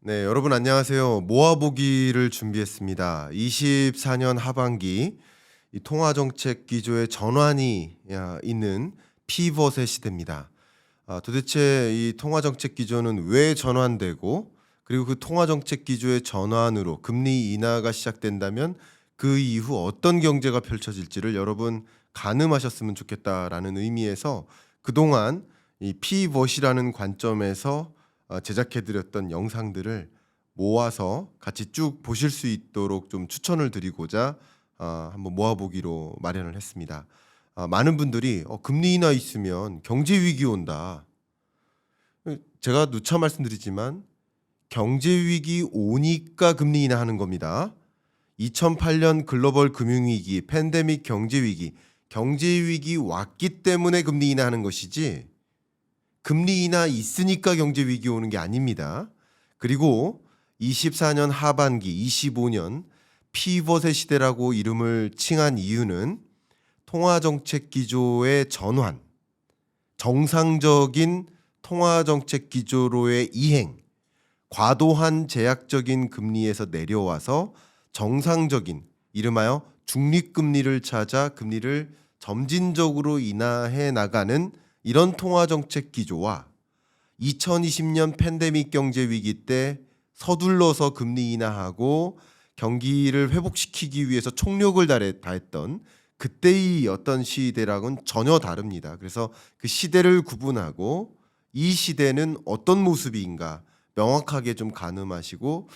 네, 여러분 안녕하세요. 모아보기를 준비했습니다. 24년 하반기 이 통화 정책 기조의 전환이 있는 피벗의 시대입니다. 도대체 이 통화 정책 기조는 왜 전환되고, 그리고 그 통화 정책 기조의 전환으로 금리 인하가 시작된다면 그 이후 어떤 경제가 펼쳐질지를 여러분 가늠하셨으면 좋겠다라는 의미에서 그동안 이 피벗이라는 관점에서 제작해 드렸던 영상들을 모아서 같이 쭉 보실 수 있도록 좀 추천을 드리고자 한번 모아보기로 마련을 했습니다. 많은 분들이 "금리 인하 있으면 경제 위기 온다." 제가 누차 말씀드리지만 경제 위기 오니까 금리 인하하는 겁니다. 2008년 글로벌 금융위기, 팬데믹 경제 위기 왔기 때문에 금리 인하하는 것이지 금리 인하 있으니까 경제 위기 오는 게 아닙니다. 그리고 24년 하반기, 25년 피벗의 시대라고 이름을 칭한 이유는 통화 정책 기조의 전환, 정상적인 통화 정책 기조로의 이행, 과도한 제약적인 금리에서 내려와서 정상적인 이름하여 중립금리를 찾아 금리를 점진적으로 인하해 나가는 이런 통화 정책 기조와 2020년 팬데믹 경제 위기 때 서둘러서 금리 인하하고 경기를 회복시키기 위해서 총력을 다했던 그때의 어떤 시대랑은 전혀 다릅니다. 그래서 그 시대를 구분하고 이 시대는 어떤 모습인가 명확하게 좀 가늠하시고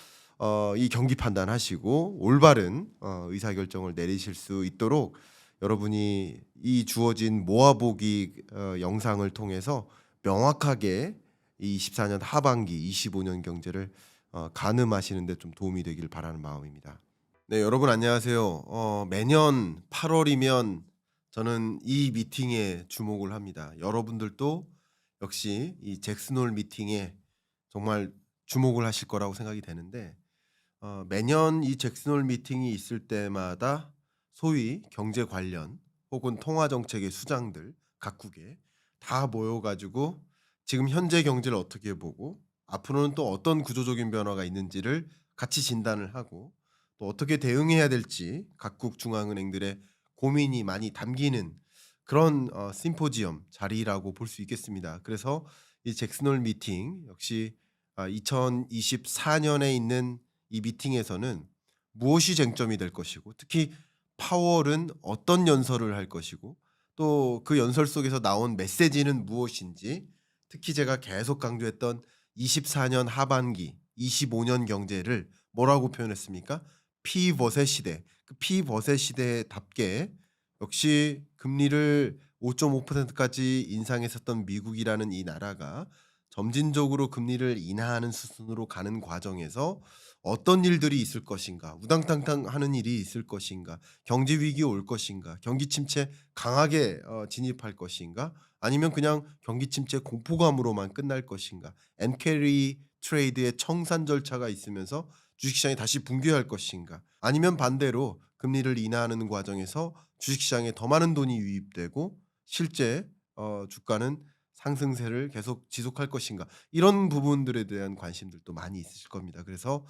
이 경기 판단하시고 올바른 의사결정을 내리실 수 있도록 여러분이 이 주어진 모아보기 영상을 통해서 명확하게 이 24년 하반기 25년 경제를 가늠하시는 데 좀 도움이 되길 바라는 마음입니다. 네, 여러분 안녕하세요. 매년 8월이면 저는 이 미팅에 주목을 합니다. 여러분들도 역시 이 잭슨홀 미팅에 정말 주목을 하실 거라고 생각이 되는데 매년 이 잭슨홀 미팅이 있을 때마다 소위 경제 관련 혹은 통화 정책의 수장들 각국에 다 모여 가지고 지금 현재 경제를 어떻게 보고 앞으로는 또 어떤 구조적인 변화가 있는지를 같이 진단을 하고 또 어떻게 대응해야 될지 각국 중앙은행들의 고민이 많이 담기는 그런 심포지엄 자리라고 볼 수 있겠습니다. 그래서 이 잭슨홀 미팅 역시 2024년에 있는 이 미팅에서는 무엇이 쟁점이 될 것이고 특히 파월은 어떤 연설을 할 것이고 또 그 연설 속에서 나온 메시지는 무엇인지 특히 제가 계속 강조했던 24년 하반기 25년 경제를 뭐라고 표현했습니까? 피벗의 시대. 그 피벗의 시대답게 역시 금리를 5.5%까지 인상했었던 미국이라는 이 나라가 점진적으로 금리를 인하하는 수순으로 가는 과정에서 어떤 일들이 있을 것인가, 우당탕탕 하는 일이 있을 것인가, 경제 위기 올 것인가, 경기 침체 강하게 진입할 것인가, 아니면 그냥 경기 침체 공포감으로만 끝날 것인가, 엔캐리 트레이드의 청산 절차가 있으면서 주식시장이 다시 붕괴할 것인가, 아니면 반대로 금리를 인하하는 과정에서 주식시장에 더 많은 돈이 유입되고 실제 주가는 상승세를 계속 지속할 것인가, 이런 부분들에 대한 관심들도 많이 있으실 겁니다. 그래서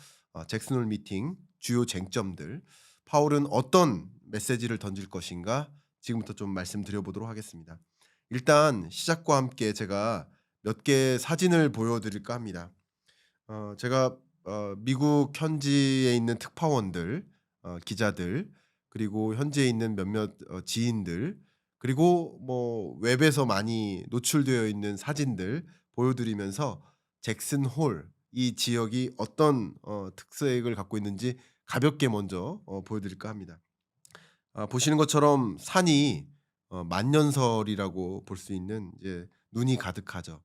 잭슨홀 미팅 주요 쟁점들, 파월은 어떤 메시지를 던질 것인가 지금부터 좀 말씀드려 보도록 하겠습니다. 일단 시작과 함께 제가 몇 개 사진을 보여드릴까 합니다. 제가 미국 현지에 있는 특파원들, 기자들, 그리고 현지에 있는 몇몇 지인들, 그리고 뭐 웹에서 많이 노출되어 있는 사진들 보여드리면서 잭슨 홀 이 지역이 어떤 특색을 갖고 있는지 가볍게 먼저 보여드릴까 합니다. 보시는 것처럼 산이 만년설이라고 볼 수 있는 이제 눈이 가득하죠.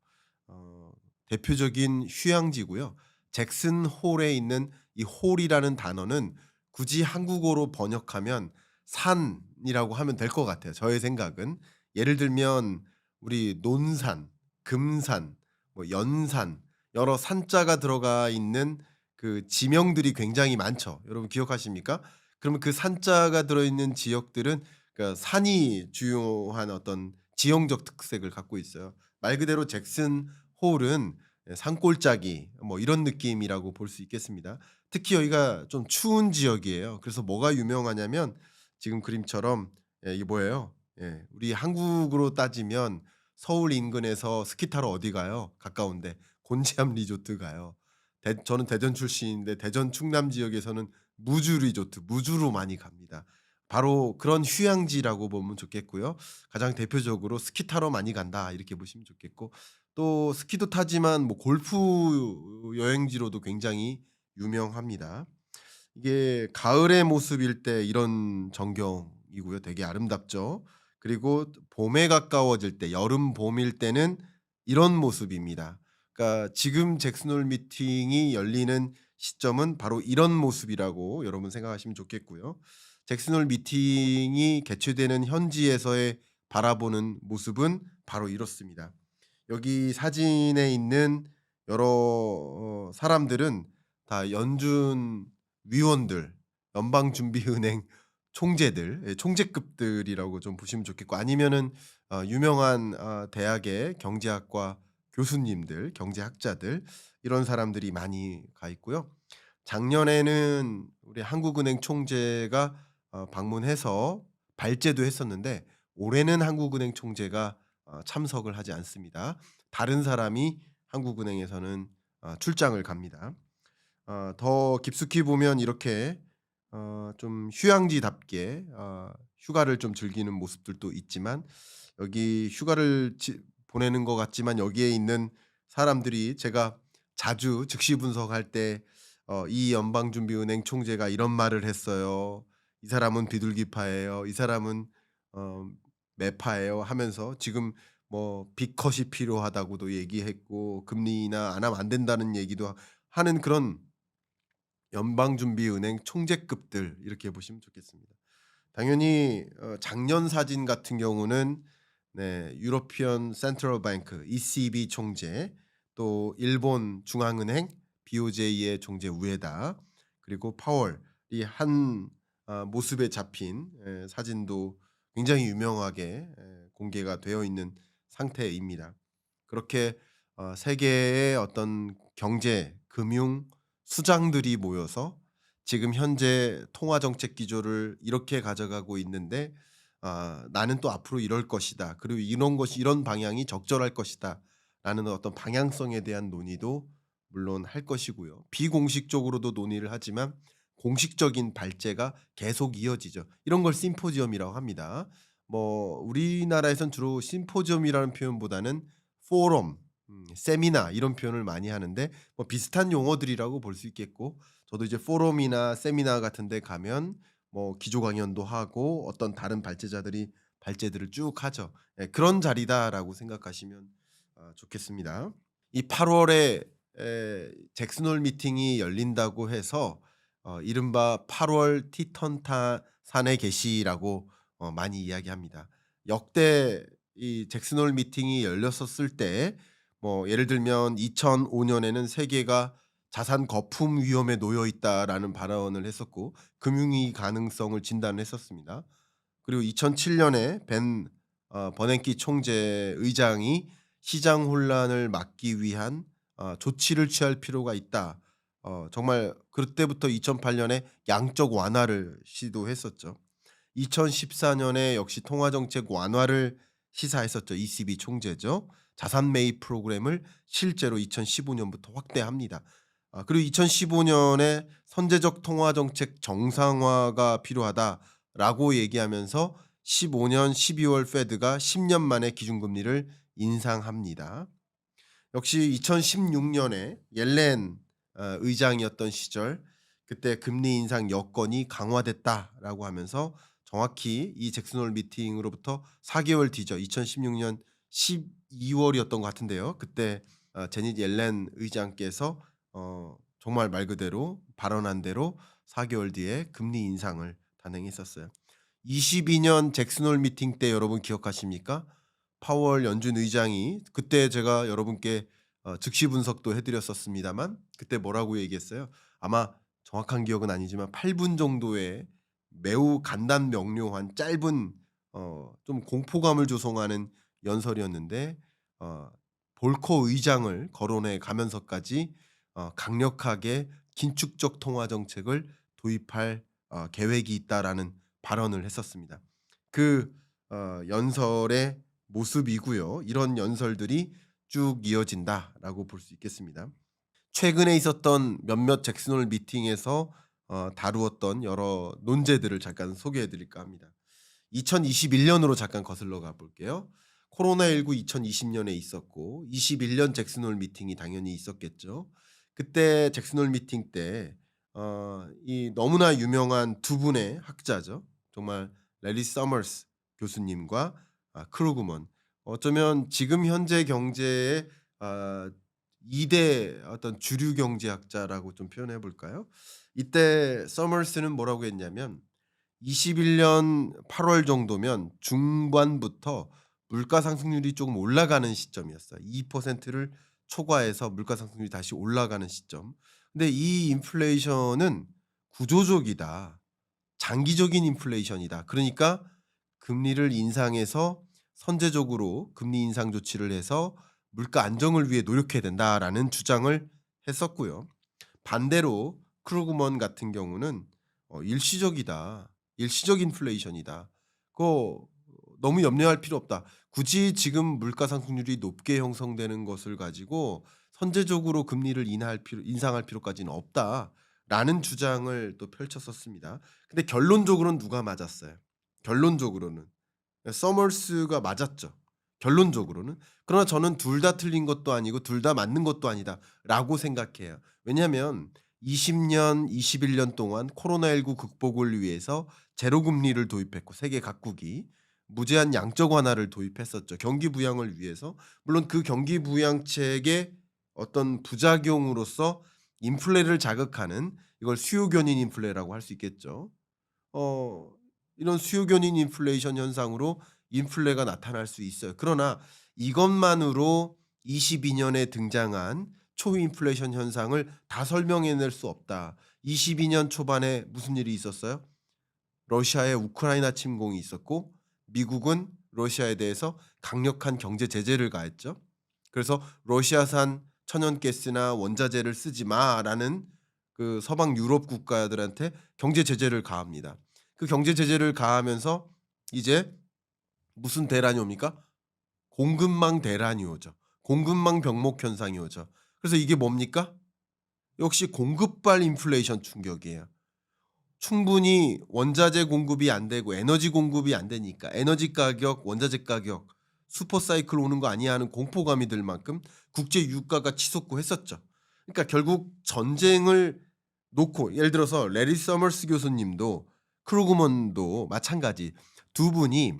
어 대표적인 휴양지고요. 잭슨 홀에 있는 이 홀이라는 단어는 굳이 한국어로 번역하면 산이라고 하면 될 것 같아요, 저의 생각은. 예를 들면 우리 논산, 금산, 뭐 연산, 여러 산자가 들어가 있는 그 지명들이 굉장히 많죠. 여러분 기억하십니까? 그러면 그 산자가 들어있는 지역들은 그러니까 산이 주요한 어떤 지형적 특색을 갖고 있어요. 말 그대로 잭슨 홀은 산골짜기 뭐 이런 느낌이라고 볼 수 있겠습니다. 특히 여기가 좀 추운 지역이에요. 그래서 뭐가 유명하냐면 지금 그림처럼 이게 뭐예요? 우리 한국으로 따지면 서울 인근에서 스키 타러 어디 가요? 가까운데 곤지암 리조트 가요. 저는 대전 출신인데 대전 충남 지역에서는 무주 리조트, 무주로 많이 갑니다. 바로 그런 휴양지라고 보면 좋겠고요. 가장 대표적으로 스키 타러 많이 간다 이렇게 보시면 좋겠고 또 스키도 타지만 뭐 골프 여행지로도 굉장히 유명합니다. 이게 가을의 모습일 때 이런 전경이고요. 되게 아름답죠. 그리고 봄에 가까워질 때 여름 봄일 때는 이런 모습입니다. 그러니까 지금 잭슨홀 미팅이 열리는 시점은 바로 이런 모습이라고 여러분 생각하시면 좋겠고요. 잭슨홀 미팅이 개최되는 현지에서의 바라보는 모습은 바로 이렇습니다. 여기 사진에 있는 여러 사람들은 다 연준 위원들, 연방준비은행 총재들, 총재급들이라고 좀 보시면 좋겠고 아니면은 유명한 대학의 경제학과 교수님들, 경제학자들 이런 사람들이 많이 가 있고요. 작년에는 우리 한국은행 총재가 방문해서 발제도 했었는데 올해는 한국은행 총재가 참석을 하지 않습니다. 다른 사람이 한국은행에서는 출장을 갑니다. 더 깊숙이 보면 이렇게 좀 휴양지답게 휴가를 좀 즐기는 모습들도 있지만 여기 휴가를 보내는 것 같지만 여기에 있는 사람들이 제가 자주 즉시 분석할 때 "이 연방준비은행 총재가 이런 말을 했어요. 이 사람은 비둘기파예요. 이 사람은 어 매파예요." 하면서 지금 뭐 빅컷이 필요하다고도 얘기했고 금리 인하 안 하면 안 된다는 얘기도 하는 그런 연방준비은행 총재급들 이렇게 보시면 좋겠습니다. 당연히 작년 사진 같은 경우는 유러피언 센트럴 뱅크 ECB 총재 또 일본 중앙은행 BOJ의 총재 우에다 그리고 파월이 한 모습에 잡힌 사진도 굉장히 유명하게 공개가 되어 있는 상태입니다. 그렇게 세계의 어떤 경제, 금융 수장들이 모여서 지금 현재 통화 정책 기조를 이렇게 가져가고 있는데 나는 또 앞으로 이럴 것이다. 그리고 이런 것이 이런 방향이 적절할 것이다라는 어떤 방향성에 대한 논의도 물론 할 것이고요. 비공식적으로도 논의를 하지만 공식적인 발제가 계속 이어지죠. 이런 걸 심포지엄이라고 합니다. 뭐 우리나라에선 주로 심포지엄이라는 표현보다는 포럼, 세미나 이런 표현을 많이 하는데 뭐 비슷한 용어들이라고 볼 수 있겠고 저도 이제 포럼이나 세미나 같은 데 가면 뭐 기조 강연도 하고 어떤 다른 발제자들이 발제들을 쭉 하죠. 그런 자리다라고 생각하시면 좋겠습니다. 이 8 월에 잭슨 홀 미팅이 열린다고 해서 이른바 8월 티턴타 산의 계시라고 많이 이야기합니다. 역대 이 잭슨 홀 미팅이 열렸었을 때 뭐 예를 들면 2005 년에는 세계가 "자산 거품 위험에 놓여 있다."라는 발언을 했었고 금융위기 가능성을 진단을 했었습니다. 그리고 2007 년에 벤 버냉키 총재 의장이 "시장 혼란을 막기 위한 조치를 취할 필요가 있다." 정말 그때부터 2008 년에 양적 완화를 시도했었죠. 2014 년에 역시 통화 정책 완화를 시사했었죠. ECB 총재죠. 자산 매입 프로그램을 실제로 2015 년부터 확대합니다. 그리고 2015 년에 "선제적 통화 정책 정상화가 필요하다."라고 얘기하면서 15년 12월 페드가 10년 만에 기준금리를 인상합니다. 역시 2016 년에 옐렌 의장이었던 시절 그때 "금리 인상 여건이 강화됐다."라고 하면서 정확히 이 잭슨 홀 미팅으로부터 4 개월 뒤죠. 2016년 12 월이었던 것 같은데요. 그때 제닛 옐렌 의장께서 정말 말 그대로 발언한 대로 4 개월 뒤에 금리 인상을 단행했었어요. 22년 잭슨 홀 미팅 때 여러분 기억하십니까? 파월 연준 의장이 그때 제가 여러분께 즉시 분석도 해 드렸었습니다만 그때 뭐라고 얘기했어요? 아마 정확한 기억은 아니지만 8분 정도의 매우 간단 명료한 짧은 좀 공포감을 조성하는 연설이었는데 어 볼커 의장을 거론해 가면서까지 강력하게 긴축적 통화 정책을 도입할 계획이 있다라는 발언을 했었습니다. 그 연설의 모습이고요. 이런 연설들이 쭉 이어진다라고 볼 수 있겠습니다. 최근에 있었던 몇몇 잭슨홀 미팅에서 다루었던 여러 논제들을 잠깐 소개해 드릴까 합니다. 2021년으로 잠깐 거슬러 가 볼게요. 코로나19 2020년에 있었고 21년 잭슨홀 미팅이 당연히 있었겠죠. 그때 잭슨홀 미팅 때 이 너무나 유명한 두 분의 학자죠. 정말 레리 서머스 교수님과 크루그먼, 어쩌면 지금 현재 경제의 아 2대 어떤 주류 경제학자라고 좀 표현해 볼까요? 이때 서머스는 뭐라고 했냐면 21년 8월 정도면 중반부터 물가 상승률이 조금 올라가는 시점이었어요. 2%를 초과해서 물가 상승률이 다시 올라가는 시점. 근데 이 인플레이션은 구조적이다. 장기적인 인플레이션이다. 그러니까 금리를 인상해서 선제적으로 금리 인상 조치를 해서 물가 안정을 위해 노력해야 된다라는 주장을 했었고요. 반대로 크루그먼 같은 경우는 일시적이다. 일시적 인플레이션이다. 그거 너무 염려할 필요 없다. 굳이 지금 물가 상승률이 높게 형성되는 것을 가지고 선제적으로 금리를 인상할 필요까지는 없다라는 주장을 또 펼쳤었습니다. 근데 결론적으로는 누가 맞았어요? 결론적으로는 서머스가 맞았죠. 결론적으로는. 그러나 저는 둘 다 틀린 것도 아니고 둘 다 맞는 것도 아니다라고 생각해요. 왜냐하면 20년, 21년 동안 코로나19 극복을 위해서 제로 금리를 도입했고 세계 각국이 무제한 양적 완화를 도입했었죠. 경기 부양을 위해서. 물론 그 경기 부양책의 어떤 부작용으로서 인플레를 자극하는, 이걸 수요 견인 인플레라고 할 수 있겠죠. 어 이런 수요 견인 인플레이션 현상으로 인플레가 나타날 수 있어요. 그러나 이것만으로 22년에 등장한 초인플레이션 현상을 다 설명해낼 수 없다. 22년 초반에 무슨 일이 있었어요? 러시아의 우크라이나 침공이 있었고 미국은 러시아에 대해서 강력한 경제 제재를 가했죠. 그래서 "러시아산 천연가스나 원자재를 쓰지 마."라는 그 서방 유럽 국가들한테 경제 제재를 가합니다. 그 경제 제재를 가하면서 이제 무슨 대란이 옵니까? 공급망 대란이 오죠. 공급망 병목 현상이 오죠. 그래서 이게 뭡니까? 역시 공급발 인플레이션 충격이에요. 충분히 원자재 공급이 안 되고 에너지 공급이 안 되니까 에너지 가격, 원자재 가격 슈퍼 사이클 오는 거 아니야 하는 공포감이 들 만큼 국제 유가가 치솟고 했었죠. 그러니까 결국 전쟁을 놓고, 예를 들어서 레리 서머스 교수님도 크루그먼도 마찬가지, 두 분이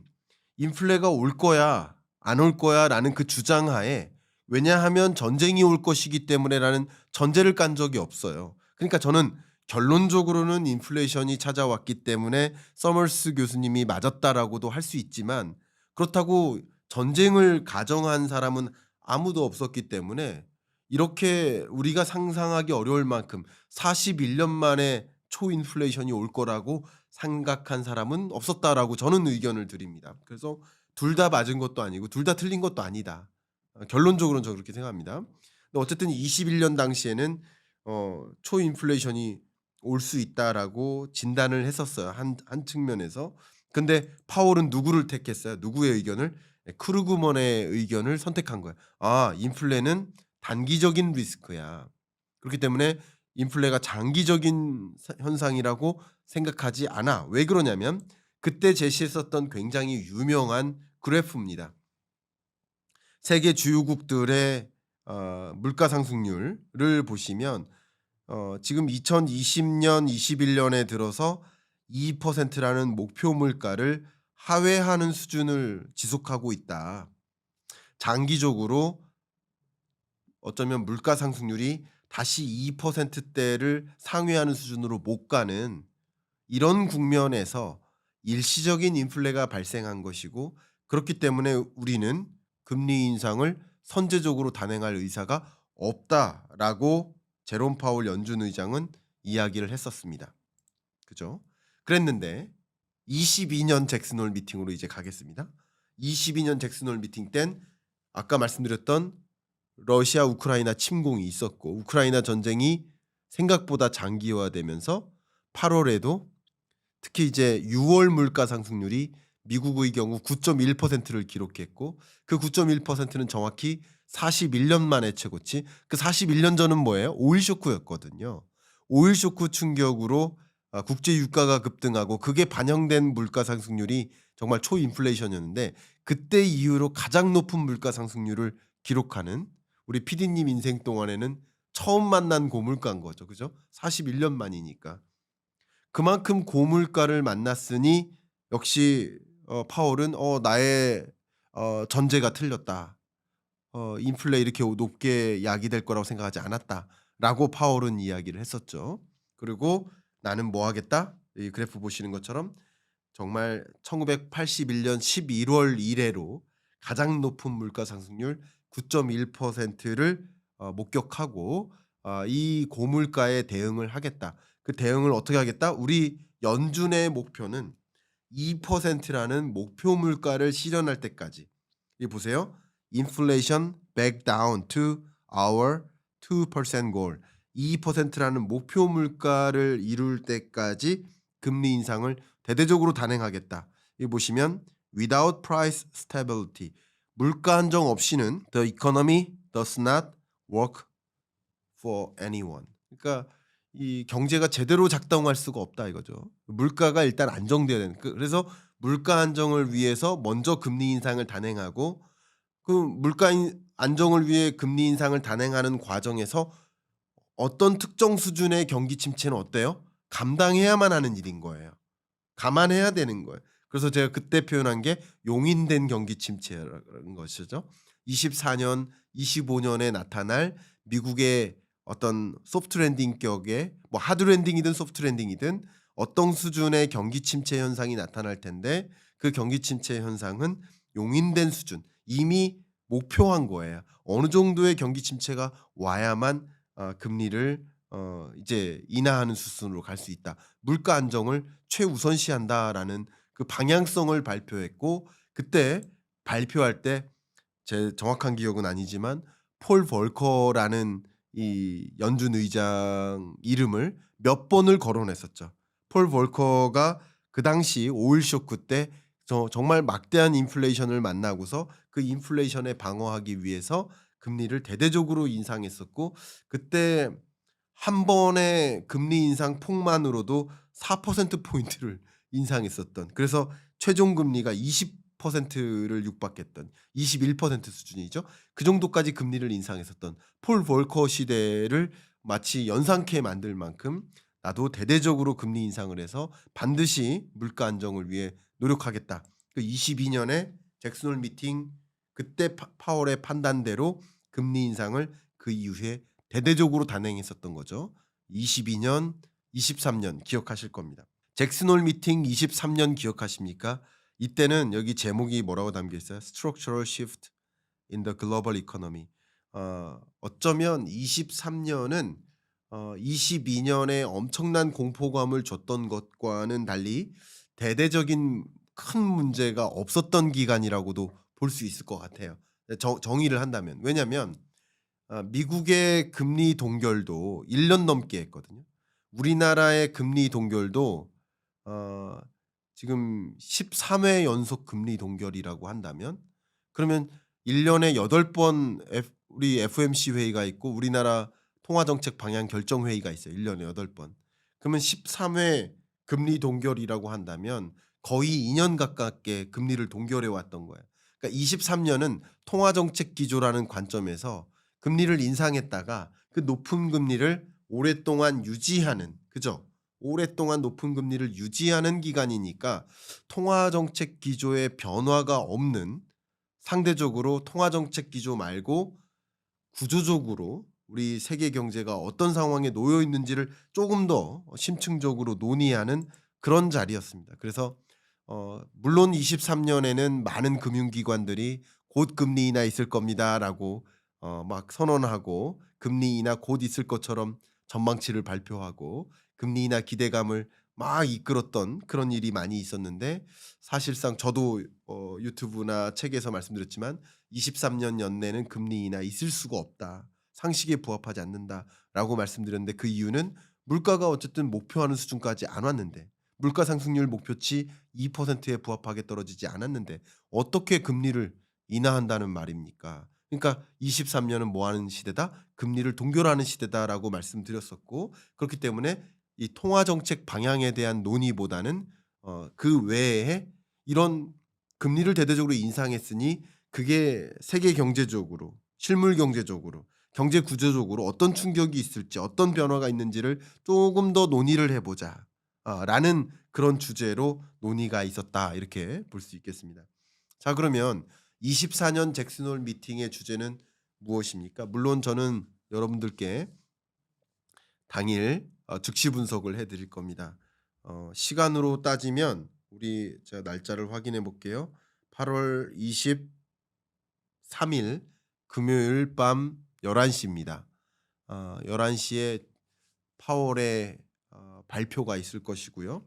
인플레가 올 거야 안 올 거야라는 그 주장하에, 왜냐하면 전쟁이 올 것이기 때문에라는 전제를 깐 적이 없어요. 그러니까 저는 결론적으로는 인플레이션이 찾아왔기 때문에 서머스 교수님이 맞았다라고도 할 수 있지만, 그렇다고 전쟁을 가정한 사람은 아무도 없었기 때문에 이렇게 우리가 상상하기 어려울 만큼 41년 만에 초인플레이션이 올 거라고 생각한 사람은 없었다라고 저는 의견을 드립니다. 그래서 둘 다 맞은 것도 아니고 둘 다 틀린 것도 아니다. 결론적으로는 저 그렇게 생각합니다. 근데 어쨌든 21년 당시에는 초인플레이션이 올 수 있다라고 진단을 했었어요, 한 측면에서. 근데 파월은 누구를 택했어요? 누구의 의견을? 크루그먼의 의견을 선택한 거예요. '아, 인플레는 단기적인 리스크야. 그렇기 때문에 인플레가 장기적인 현상이라고 생각하지 않아.' 왜 그러냐면 그때 제시했었던 굉장히 유명한 그래프입니다. 세계 주요국들의 물가 상승률을 보시면 지금 2020년, 21년에 들어서 2%라는 목표 물가를 하회하는 수준을 지속하고 있다. 장기적으로 어쩌면 물가 상승률이 다시 2%대를 상회하는 수준으로 못 가는 이런 국면에서 일시적인 인플레가 발생한 것이고, 그렇기 때문에 우리는 금리 인상을 선제적으로 단행할 의사가 없다라고 제롬 파월 연준 의장은 이야기를 했었습니다. 그죠? 그랬는데 22년 잭슨홀 미팅으로 이제 가겠습니다. 22년 잭슨홀 미팅 땐 아까 말씀드렸던 러시아 우크라이나 침공이 있었고 우크라이나 전쟁이 생각보다 장기화되면서 8월에도 특히 이제 6월 물가 상승률이 미국의 경우 9.1%를 기록했고 그 9.1%는 정확히 41년 만에 최고치. 그 41년 전은 뭐예요? 오일 쇼크였거든요. 오일 쇼크 충격으로 국제 유가가 급등하고 그게 반영된 물가 상승률이 정말 초인플레이션이었는데 그때 이후로 가장 높은 물가 상승률을 기록하는 우리 PD님 인생 동안에는 처음 만난 고물가인 거죠. 그죠? 41년 만이니까. 그만큼 고물가를 만났으니 역시 파월은 나의 전제가 틀렸다. 인플레 이렇게 높게 야기될 거라고 생각하지 않았다라고 파월은 이야기를 했었죠. 그리고 나는 뭐 하겠다? 이 그래프 보시는 것처럼 정말 1981년 11월 이래로 가장 높은 물가 상승률 9.1%를 목격하고 이 고물가에 대응을 하겠다. 그 대응을 어떻게 하겠다? 우리 연준의 목표는 2%라는 목표 물가를 실현할 때까지. 이 보세요. Inflation back down to our 2% goal. 2%라는 목표 물가를 이룰 때까지 금리 인상을 대대적으로 단행하겠다. 이 보시면 without price stability. 물가 안정 없이는 the economy does not work for anyone. 그러니까 이 경제가 제대로 작동할 수가 없다 이거죠. 물가가 일단 안정돼야 되는. 그래서 물가 안정을 위해서 먼저 금리 인상을 단행하고 그 안정을 위해 금리 인상을 단행하는 과정에서 어떤 특정 수준의 경기 침체는 어때요? 감당해야만 하는 일인 거예요. 감안해야 되는 거예요. 그래서 제가 그때 표현한 게 용인된 경기 침체라는 것이죠. 24년, 25년에 나타날 미국의 어떤 소프트 랜딩 격의 뭐 하드 랜딩이든 소프트 랜딩이든 어떤 수준의 경기 침체 현상이 나타날 텐데 그 경기 침체 현상은 용인된 수준, 이미 목표한 거예요. 어느 정도의 경기 침체가 와야만 금리를 이제 인하하는 수순으로 갈 수 있다. 물가 안정을 최우선시한다라는 그 방향성을 발표했고 그때 발표할 때 제 정확한 기억은 아니지만 폴 볼커라는 이 연준 의장 이름을 몇 번을 거론했었죠. 폴 볼커가 그 당시 오일 쇼크 때 정말 막대한 인플레이션을 만나고서 그 인플레이션에 방어하기 위해서 금리를 대대적으로 인상했었고 그때 한 번의 금리 인상 폭만으로도 4% 포인트를 인상했었던 그래서 최종 금리가 20%를 육박했던 21% 수준이죠. 그 정도까지 금리를 인상했었던 폴 볼커 시대를 마치 연상케 만들 만큼 나도 대대적으로 금리 인상을 해서 반드시 물가 안정을 위해 노력하겠다. 그 22년에 잭슨홀 미팅 그때 파월의 판단대로 금리 인상을 그 이후에 대대적으로 단행했었던 거죠. 22년, 23년 기억하실 겁니다. 잭슨홀 미팅 23년 기억하십니까? 이때는 여기 제목이 뭐라고 담겨 있어요? Structural Shift in the Global Economy. 어쩌면 23년은 22년에 엄청난 공포감을 줬던 것과는 달리 대대적인 큰 문제가 없었던 기간이라고도 볼 수 있을 것 같아요. 정의를 한다면. 왜냐하면 미국의 금리 동결도 1년 넘게 했거든요. 우리나라의 금리 동결도 어 지금 13회 연속 금리 동결이라고 한다면 그러면 1 년에 8번 우리 FOMC 회의가 있고 우리나라 통화정책 방향 결정 회의가 있어요. 1 년에 8 번. 그러면 13회 금리 동결이라고 한다면 거의 2년 가깝게 금리를 동결해 왔던 거예요. 그러니까 23 년은 통화정책 기조라는 관점에서 금리를 인상했다가 그 높은 금리를 오랫동안 유지하는 그죠? 오랫동안 높은 금리를 유지하는 기간이니까 통화 정책 기조의 변화가 없는 상대적으로 통화 정책 기조 말고 구조적으로 우리 세계 경제가 어떤 상황에 놓여 있는지를 조금 더 심층적으로 논의하는 그런 자리였습니다. 그래서 물론 23 년에는 많은 금융기관들이 "곧 금리 인하 있을 겁니다."라고 막 선언하고 금리 인하 곧 있을 것처럼 전망치를 발표하고 금리 인하 기대감을 막 이끌었던 그런 일이 많이 있었는데 사실상 저도 유튜브나 책에서 말씀드렸지만 "23년 연내는 금리 인하 있을 수가 없다. 상식에 부합하지 않는다."라고 말씀드렸는데 그 이유는 물가가 어쨌든 목표하는 수준까지 안 왔는데 물가 상승률 목표치 2%에 부합하게 떨어지지 않았는데 어떻게 금리를 인하한다는 말입니까? 그러니까 "23년은 뭐 하는 시대다? 금리를 동결하는 시대다."라고 말씀드렸었고 그렇기 때문에 이 통화 정책 방향에 대한 논의보다는 그 외에 이런 금리를 대대적으로 인상했으니 그게 세계 경제적으로 실물 경제적으로 경제 구조적으로 어떤 충격이 있을지 어떤 변화가 있는지를 조금 더 논의를 해 보자. 라는 그런 주제로 논의가 있었다. 이렇게 볼 수 있겠습니다. 자 그러면 24년 잭슨 홀 미팅의 주제는 무엇입니까? 물론 저는 여러분들께 당일 즉시 분석을 해 드릴 겁니다. 시간으로 따지면 우리 제가 날짜를 확인해 볼게요. 8월 23일 금요일 밤 11 시입니다. 11 시에 파월의 발표가 있을 것이고요.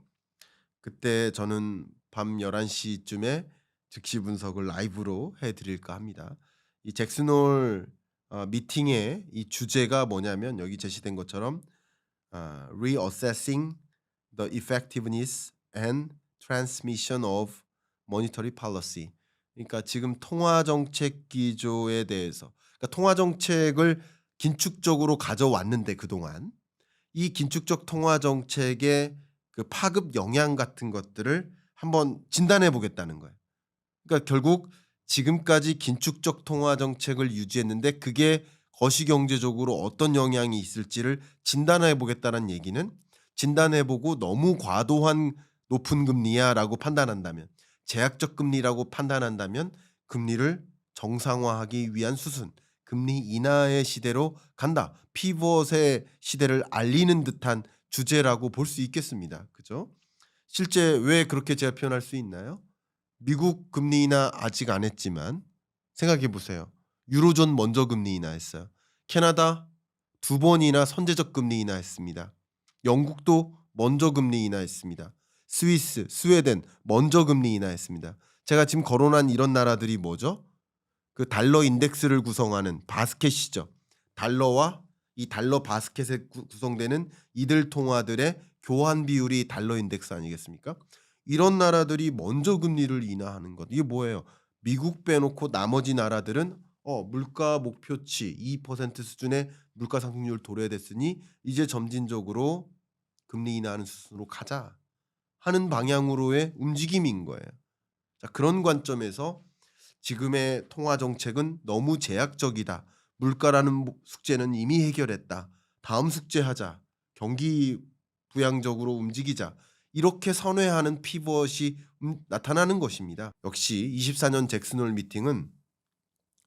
그때 저는 밤 11 시쯤에 즉시 분석을 라이브로 해 드릴까 합니다. 이 잭슨 홀 미팅의 이 주제가 뭐냐면 여기 제시된 것처럼 Reassessing the effectiveness and transmission of monetary policy. 그러니까 지금 통화 정책 기조에 대해서 그러니까 통화 정책을 긴축적으로 가져왔는데 그동안 이 긴축적 통화 정책의 그 파급 영향 같은 것들을 한번 진단해 보겠다는 거예요. 그러니까 결국 지금까지 긴축적 통화 정책을 유지했는데 그게 거시경제적으로 어떤 영향이 있을지를 진단해 보겠다는 얘기는 진단해 보고 너무 과도한 높은 금리야라고 판단한다면 제약적 금리라고 판단한다면 금리를 정상화하기 위한 수순 금리 인하의 시대로 간다. 피벗의 시대를 알리는 듯한 주제라고 볼 수 있겠습니다. 그죠? 실제 왜 그렇게 제가 표현할 수 있나요? 미국 금리 인하 아직 안 했지만 생각해 보세요. 유로존 먼저 금리 인하했어요. 캐나다 두 번이나 선제적 금리 인하했습니다. 영국도 먼저 금리 인하했습니다. 스위스, 스웨덴 먼저 금리 인하했습니다. 제가 지금 거론한 이런 나라들이 뭐죠? 그 달러 인덱스를 구성하는 바스켓이죠. 달러와 이 달러 바스켓에 구성되는 이들 통화들의 교환 비율이 달러 인덱스 아니겠습니까? 이런 나라들이 먼저 금리를 인하하는 것. 이게 뭐예요? 미국 빼놓고 나머지 나라들은 물가 목표치 2% 수준의 물가 상승률 도래됐으니 이제 점진적으로 금리 인하하는 수순으로 가자 하는 방향으로의 움직임인 거예요. 자, 그런 관점에서 지금의 통화 정책은 너무 제약적이다. 물가라는 숙제는 이미 해결했다. 다음 숙제하자. 경기 부양적으로 움직이자. 이렇게 선회하는 피벗이 나타나는 것입니다. 역시 24년 잭슨홀 미팅은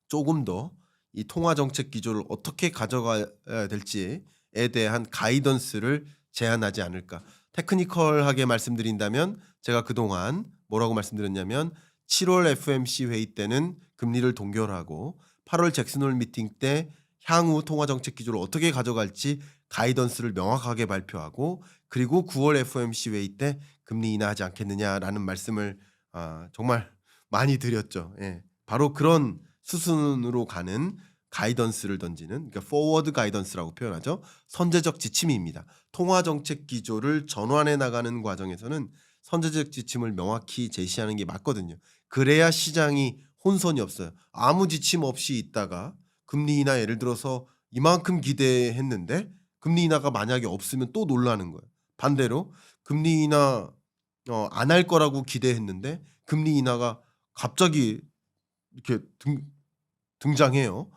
조금 더 이 통화 정책 기조를 어떻게 가져가야 될지에 대한 가이던스를 제안하지 않을까. 테크니컬하게 말씀드린다면 제가 그동안 뭐라고 말씀드렸냐면 7월 FOMC 회의 때는 금리를 동결하고 8월 잭슨홀 미팅 때 향후 통화 정책 기조를 어떻게 가져갈지 가이던스를 명확하게 발표하고 그리고 9월 FOMC 회의 때 금리 인하하지 않겠느냐라는 말씀을 정말 많이 드렸죠. 예. 바로 그런 수순으로 가는 가이던스를 던지는 그러니까 포워드 가이던스라고 표현하죠. 선제적 지침입니다. 통화 정책 기조를 전환해 나가는 과정에서는 선제적 지침을 명확히 제시하는 게 맞거든요. 그래야 시장이 혼선이 없어요. 아무 지침 없이 있다가 금리 인하 예를 들어서 이만큼 기대했는데 금리 인하가 만약에 없으면 또 놀라는 거예요. 반대로 금리 인하 안 할 거라고 기대했는데 금리 인하가 갑자기 이렇게 등장해요.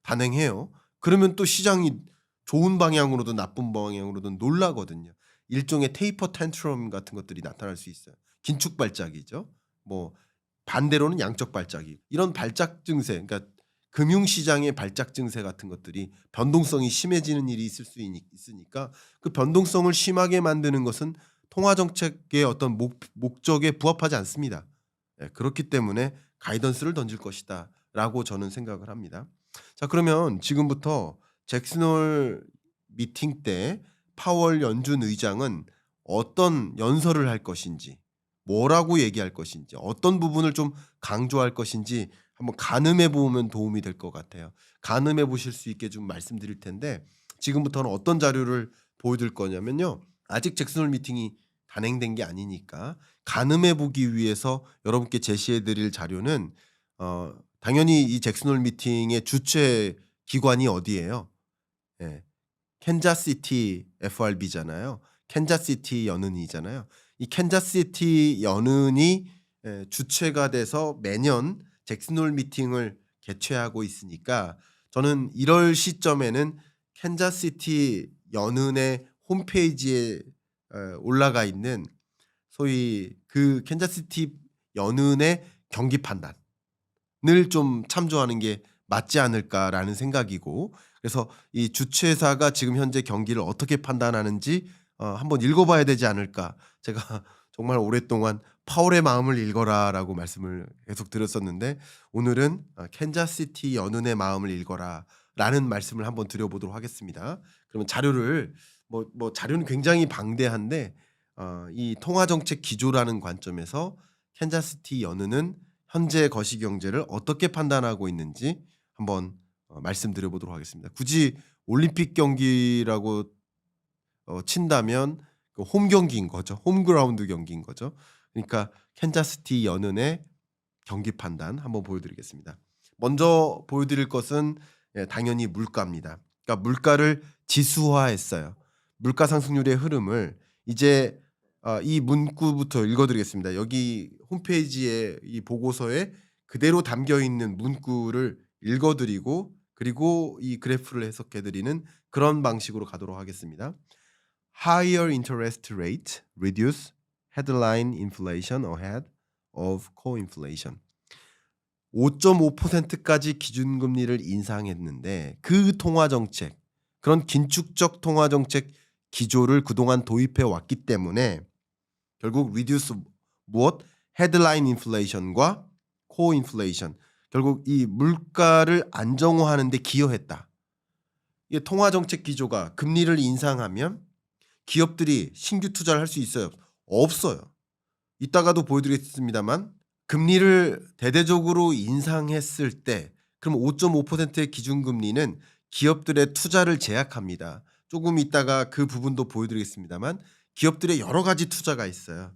단행해요. 그러면 또 시장이 좋은 방향으로든 나쁜 방향으로든 놀라거든요. 일종의 테이퍼 텐트럼 같은 것들이 나타날 수 있어요. 긴축 발작이죠. 뭐 반대로는 양적 발작이. 이런 발작 증세 그러니까 금융 시장의 발작 증세 같은 것들이 변동성이 심해지는 일이 있을 수 있으니까 그 변동성을 심하게 만드는 것은 통화 정책의 어떤 목적에 부합하지 않습니다. 예, 그렇기 때문에 가이던스를 던질 것이다라고 저는 생각을 합니다. 자, 그러면 지금부터 잭슨홀 미팅 때 파월 연준 의장은 어떤 연설을 할 것인지, 뭐라고 얘기할 것인지, 어떤 부분을 좀 강조할 것인지 한번 가늠해 보면 도움이 될 것 같아요. 가늠해 보실 수 있게 좀 말씀드릴 텐데 지금부터는 어떤 자료를 보여드릴 거냐면요. 아직 잭슨홀 미팅이 단행된 게 아니니까 가늠해 보기 위해서 여러분께 제시해 드릴 자료는 당연히 이 잭슨홀 미팅의 주최 기관이 어디예요? 예. 캔자스시티 FRB잖아요. 캔자스시티 연은이잖아요. 이 캔자스시티 연은이 주최가 돼서 매년 잭슨홀 미팅을 개최하고 있으니까 저는 이럴 시점에는 캔자스시티 연은의 홈페이지에 올라가 있는 소위 그 캔자스시티 연은의 경기 판단을 좀 참조하는 게 맞지 않을까라는 생각이고, 그래서 이 주최사가 지금 현재 경기를 어떻게 판단하는지 한번 읽어봐야 되지 않을까. 제가 정말 오랫동안 파월의 마음을 읽어라라고 말씀을 계속 드렸었는데 오늘은 캔자스시티 연은의 마음을 읽어라라는 말씀을 한번 드려보도록 하겠습니다. 그러면 자료를 자료는 굉장히 방대한데 이 통화정책 기조라는 관점에서 캔자스시티 연은은 현재 거시경제를 어떻게 판단하고 있는지 한번 말씀드려보도록 하겠습니다. 굳이 올림픽 경기라고 친다면 그 홈 경기인 거죠. 홈그라운드 경기인 거죠. 그러니까 캔자스시티 연은의 경기 판단 한번 보여드리겠습니다. 먼저 보여드릴 것은 당연히 물가입니다. 그러니까 물가를 지수화했어요. 물가 상승률의 흐름을 이제 이 문구부터 읽어드리겠습니다. 여기 홈페이지에 이 보고서에 그대로 담겨 있는 문구를 읽어드리고 그리고 이 그래프를 해석해드리는 그런 방식으로 가도록 하겠습니다. Higher interest rate reduce headline inflation ahead of core inflation. 5.5%까지 기준금리를 인상했는데 그 통화정책, 그런 긴축적 통화정책 기조를 그동안 도입해 왔기 때문에 결국 reduce 무엇? 헤드라인 인플레이션과 코어 인플레이션, 결국 이 물가를 안정화하는 데 기여했다. 이게 통화정책 기조가 금리를 인상하면 기업들이 신규 투자를 할 수 있어요? 없어요. 이따가도 보여드리겠습니다만 금리를 대대적으로 인상했을 때 그럼 5.5%의 기준금리는 기업들의 투자를 제약합니다. 조금 이따가 그 부분도 보여드리겠습니다만 기업들의 여러 가지 투자가 있어요.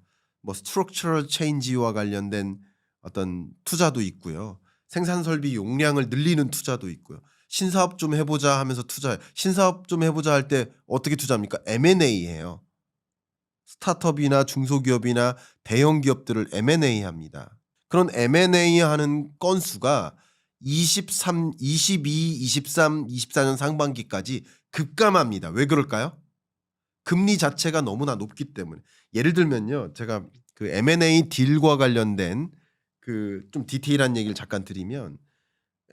스트럭처럴 체인지와 관련된 어떤 투자도 있고요. 생산 설비 용량을 늘리는 투자도 있고요. 신사업 좀 해보자 하면서 투자, 신사업 좀 해보자 할 때 어떻게 투자합니까? M&A 해요. 스타트업이나 중소기업이나 대형 기업들을 M&A 합니다. 그런 M&A 하는 건수가 23, 22, 23, 24년 상반기까지 급감합니다. 왜 그럴까요? 금리 자체가 너무나 높기 때문에. 예를 들면요. 제가 그 M&A 딜과 관련된 그 좀 디테일한 얘기를 잠깐 드리면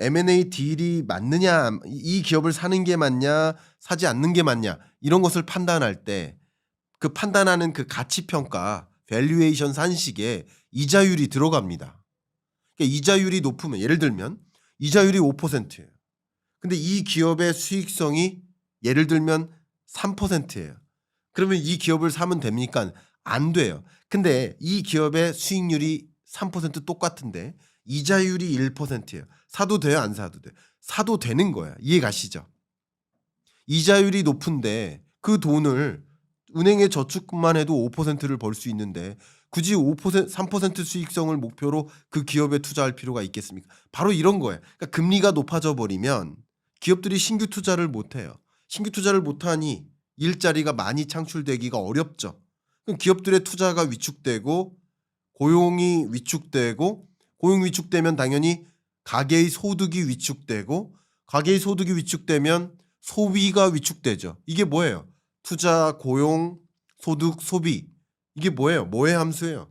M&A 딜이 맞느냐, 이 기업을 사는 게 맞냐, 사지 않는 게 맞냐 이런 것을 판단할 때 그 판단하는 그 가치 평가, 밸류에이션 산식에 이자율이 들어갑니다. 그러니까 이자율이 높으면 예를 들면 이자율이 5%예요. 근데 이 기업의 수익성이 예를 들면 3%예요. 그러면 이 기업을 사면 됩니까? 안 돼요. 근데 이 기업의 수익률이 3% 똑같은데 이자율이 1%예요. 사도 돼요? 안 사도 돼요? 사도 되는 거야. 이해 가시죠? 이자율이 높은데 그 돈을 은행에 저축만 해도 5%를 벌 수 있는데 굳이 5%, 3% 수익성을 목표로 그 기업에 투자할 필요가 있겠습니까? 바로 이런 거예요. 그러니까 금리가 높아져 버리면 기업들이 신규 투자를 못 해요. 신규 투자를 못 하니 일자리가 많이 창출되기가 어렵죠. 그럼 기업들의 투자가 위축되고 고용이 위축되고 고용 위축되면 당연히 가계의 소득이 위축되고 가계의 소득이 위축되면 소비가 위축되죠. 이게 뭐예요? 투자, 고용, 소득, 소비. 이게 뭐예요? 뭐의 함수예요?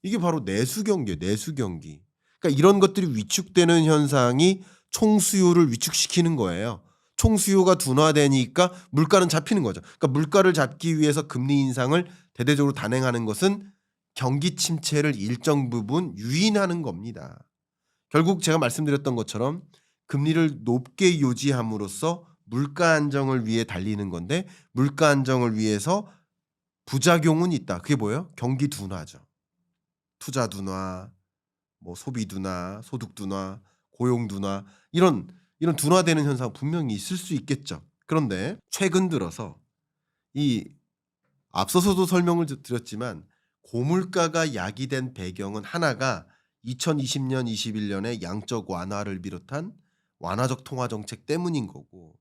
이게 바로 내수 경기예요. 내수 경기. 그러니까 이런 것들이 위축되는 현상이 총수요를 위축시키는 거예요. 총수요가 둔화되니까 물가는 잡히는 거죠. 그러니까 물가를 잡기 위해서 금리 인상을 대대적으로 단행하는 것은 경기 침체를 일정 부분 유인하는 겁니다. 결국 제가 말씀드렸던 것처럼 금리를 높게 유지함으로써 물가 안정을 위해 달리는 건데 물가 안정을 위해서 부작용은 있다. 그게 뭐예요? 경기 둔화죠. 투자 둔화, 뭐 소비 둔화, 소득 둔화, 고용 둔화 이런 둔화되는 현상 분명히 있을 수 있겠죠. 그런데 최근 들어서 이 앞서서도 설명을 드렸지만 고물가가 야기된 배경은 하나가 2020년, 21년에 양적 완화를 비롯한 완화적 통화 정책 때문인 거고